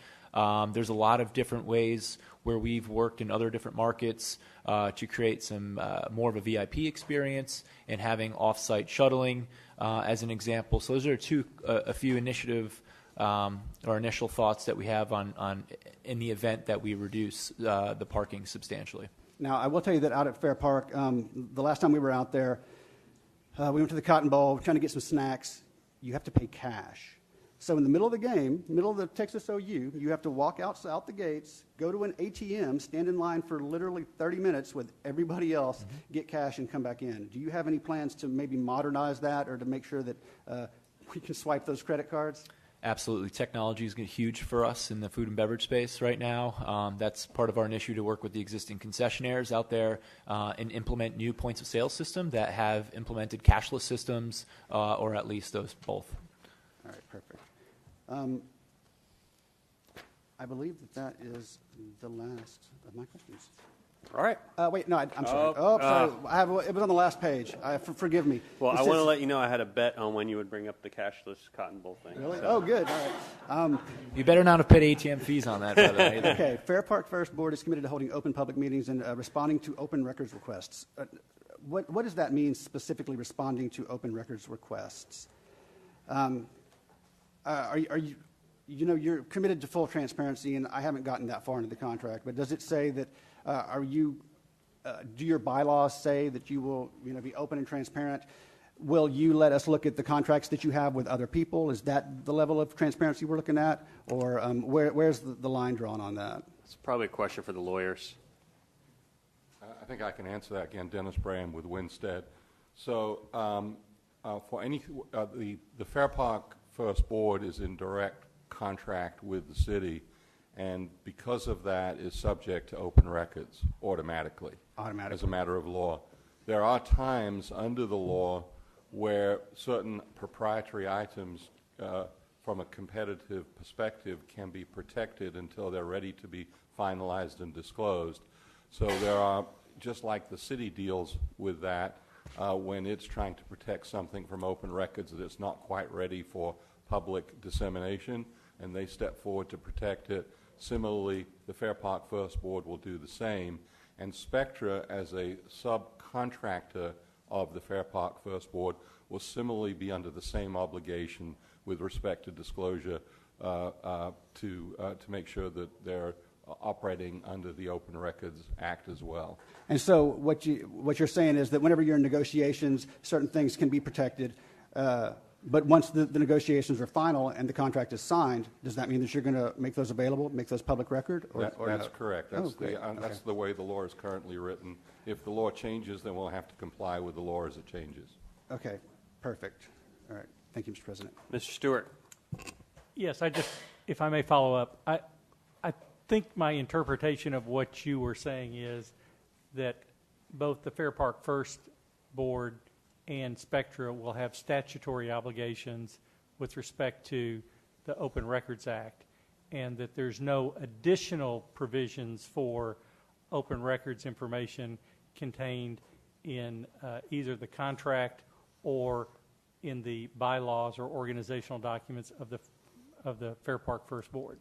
There's a lot of different ways where we've worked in other different markets to create some more of a VIP experience and having off-site shuttling as an example. So those are a few initiative or initial thoughts that we have on in the event that we reduce the parking substantially. Now, I will tell you that out at Fair Park, the last time we were out there, we went to the Cotton Bowl, trying to get some snacks. You have to pay cash. So in the middle of the game, middle of the Texas OU, you have to walk out the gates, go to an ATM, stand in line for literally 30 minutes with everybody else, get cash, and come back in. Do you have any plans to maybe modernize that or to make sure that we can swipe those credit cards? Absolutely. Technology is huge for us in the food and beverage space right now. That's part of our initiative to work with the existing concessionaires out there and implement new points of sale system that have implemented cashless systems or at least those both. All right, perfect. I believe that is the last of my questions. All right. Wait, no, I'm sorry. Sorry. It was on the last page. Forgive me. Well, I want to let you know I had a bet on when you would bring up the cashless Cotton Bowl thing. Really? So. Oh, good. All right. You better not have paid ATM fees on that, by the way. Okay. Fair Park First Board is committed to holding open public meetings and responding to open records requests. What does that mean, specifically responding to open records requests? Are you, you're committed to full transparency, and I haven't gotten that far into the contract, but does it say that, do your bylaws say that you will, be open and transparent? Will you let us look at the contracts that you have with other people? Is that the level of transparency we're looking at? Or where's the line drawn on that? It's probably a question for the lawyers. I think I can answer that again. Dennis Brand with Winstead. So for any, the Fair Park First Board is in direct contract with the city, and because of that is subject to open records automatically. As a matter of law. There are times under the law where certain proprietary items from a competitive perspective can be protected until they're ready to be finalized and disclosed. So there are, just like the city deals with that, when it's trying to protect something from open records that it's not quite ready for public dissemination, and they step forward to protect it. Similarly, the Fair Park First Board will do the same, and Spectra, as a subcontractor of the Fair Park First Board, will similarly be under the same obligation with respect to disclosure to make sure that they're operating under the Open Records Act as well. And so what you're saying is that whenever you're in negotiations, certain things can be protected, but once the negotiations are final and the contract is signed, does that mean that you're going to make those available, make those public record? That's no? correct. That's the way the law is currently written. If the law changes, then we'll have to comply with the law as it changes. Okay, perfect. All right. Thank you, Mr. President. Mr. Stewart. Yes, if I may follow up, I think my interpretation of what you were saying is that both the Fair Park First Board and Spectra will have statutory obligations with respect to the Open Records Act, and that there's no additional provisions for open records information contained in either the contract or in the bylaws or organizational documents of the Fair Park First Board.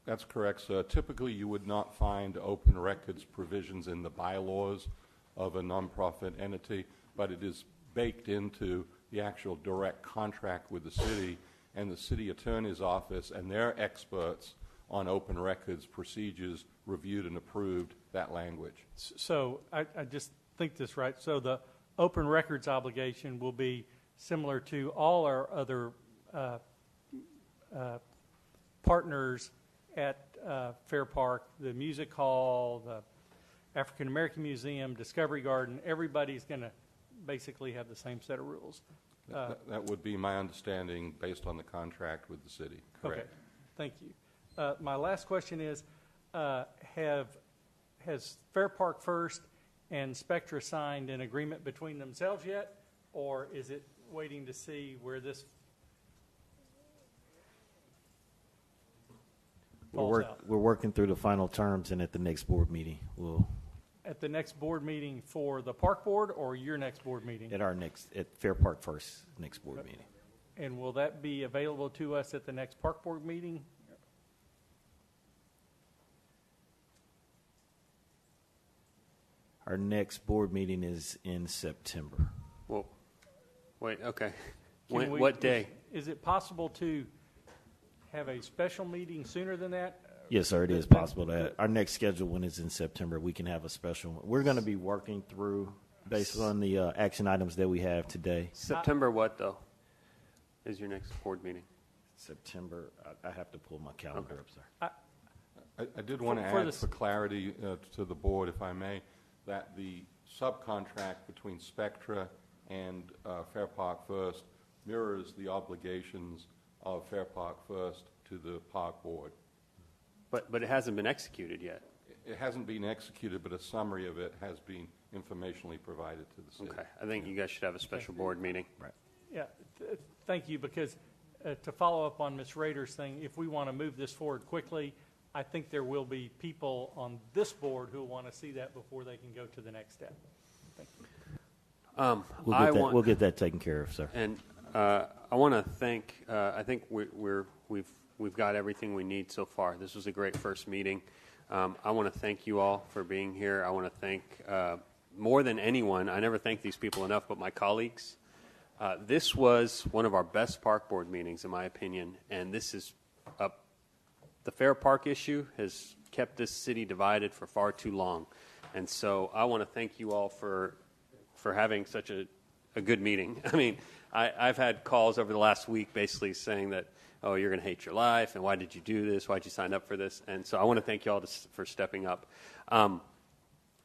That's correct, sir. Typically, you would not find open records provisions in the bylaws of a nonprofit entity, but it is baked into the actual direct contract with the city, and the city attorney's office and their experts on open records procedures reviewed and approved that language. So I just think this right. So the open records obligation will be similar to all our other partners at Fair Park, the Music Hall, the African American Museum, Discovery Garden. Everybody's going to basically have the same set of rules. That would be my understanding based on the contract with the city. Correct. Okay, thank you. My last question is, has Fair Park First and Spectra signed an agreement between themselves yet, or is it waiting to see where this falls out? We're working through the final terms, and at the next board meeting, we'll... At the next board meeting for the park board, or your next board meeting? At Fair Park First, next board meeting. And will that be available to us at the next park board meeting? Our next board meeting is in September. Well, wait, okay. What day? Is it possible to have a special meeting sooner than that? Yes, sir, it is possible that our next scheduled one is in September. We can have a special one. We're going to be working through based on the action items that we have today. September what, though, is your next board meeting? September, I have to pull my calendar up, sir. I did want to add for clarity to the board, if I may, that the subcontract between Spectra and Fair Park First mirrors the obligations of Fair Park First to the park board. But it hasn't been executed yet. It hasn't been executed, but a summary of it has been informationally provided to the city. Okay. I think you guys should have a special board meeting. Right. Yeah, thank you, because to follow up on Ms. Rader's thing, if we want to move this forward quickly, I think there will be people on this board who want to see that before they can go to the next step. Thank you. We'll get that taken care of, sir. And I want to thank. I think we've got everything we need so far. This was a great first meeting. I want to thank you all for being here. I want to thank more than anyone. I never thank these people enough, but my colleagues. This was one of our best park board meetings, in my opinion, and this is the Fair Park issue has kept this city divided for far too long. And so I want to thank you all for having such a good meeting. I mean, I've had calls over the last week basically saying that, oh, you're going to hate your life, and why did you do this? Why did you sign up for this? And so I want to thank you all for stepping up. I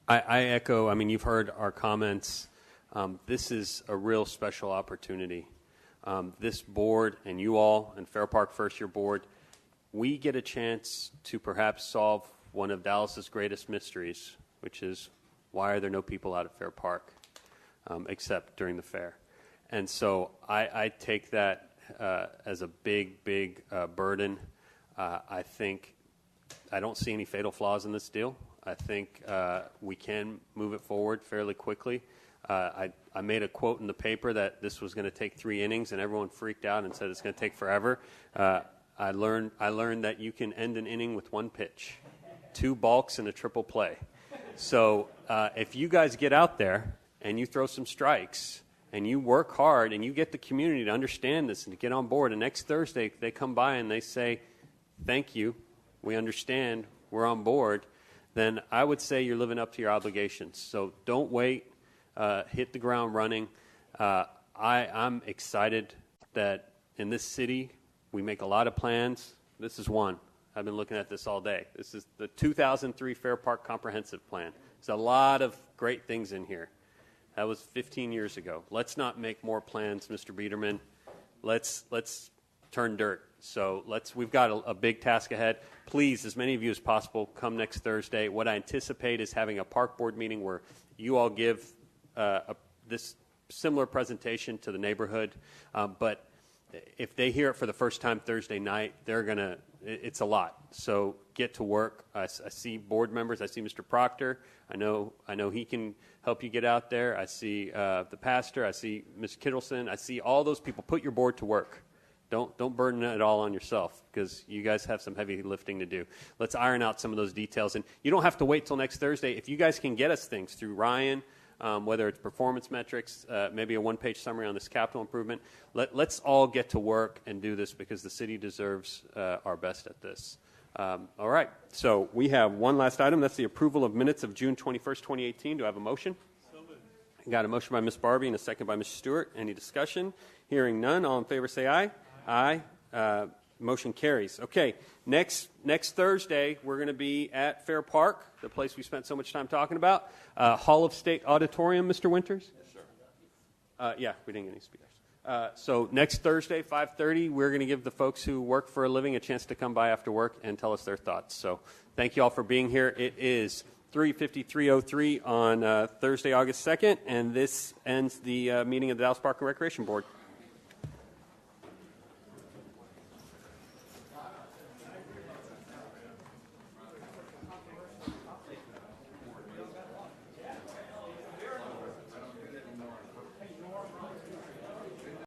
echo, I mean, you've heard our comments. This is a real special opportunity. This board and you all and Fair Park First Year Board, we get a chance to perhaps solve one of Dallas's greatest mysteries, which is why are there no people out at Fair Park except during the fair? And so I take that as a big, big burden. I don't see any fatal flaws in this deal. I think we can move it forward fairly quickly. I made a quote in the paper that this was going to take 3 innings, and everyone freaked out and said it's going to take forever. I learned that you can end an inning with 1 pitch, 2 balks, and a triple play. So if you guys get out there and you throw some strikes and you work hard and you get the community to understand this and to get on board, and next Thursday they come by and they say, thank you, we understand, we're on board, then I would say you're living up to your obligations. So don't wait. Hit the ground running. I'm excited that in this city we make a lot of plans. This is one. I've been looking at this all day. This is the 2003 Fair Park Comprehensive Plan. There's a lot of great things in here. That was 15 years ago. Let's not make more plans, Mr. Biederman. Let's turn dirt. So we've got a big task ahead. Please, as many of you as possible, come next Thursday. What I anticipate is having a park board meeting where you all give this similar presentation to the neighborhood, but if they hear it for the first time Thursday night, it's a lot. So get to work. I see board members. I see Mr. Proctor. I know he can help you get out there. I see the pastor. I see Ms. Kittleson. I see all those people. Put your board to work. Don't burden it all on yourself, because you guys have some heavy lifting to do. Let's iron out some of those details. And you don't have to wait till next Thursday. If you guys can get us things through Ryan, whether it's performance metrics, maybe a 1-page summary on this capital improvement. Let's all get to work and do this, because the city deserves our best at this. All right. So we have one last item. That's the approval of minutes of June 21st, 2018. Do I have a motion? So moved. Got a motion by Ms. Barbie and a second by Ms. Stewart. Any discussion? Hearing none. All in favor say aye. Aye. Motion carries. Okay, next Thursday, we're going to be at Fair Park, the place we spent so much time talking about. Hall of State Auditorium, Mr. Winters? Yes, sir. Yeah, we didn't get any speakers. So next Thursday, 5:30, we're going to give the folks who work for a living a chance to come by after work and tell us their thoughts. So thank you all for being here. It is 3:53:03 on Thursday, August 2nd, and this ends the meeting of the Dallas Park and Recreation Board.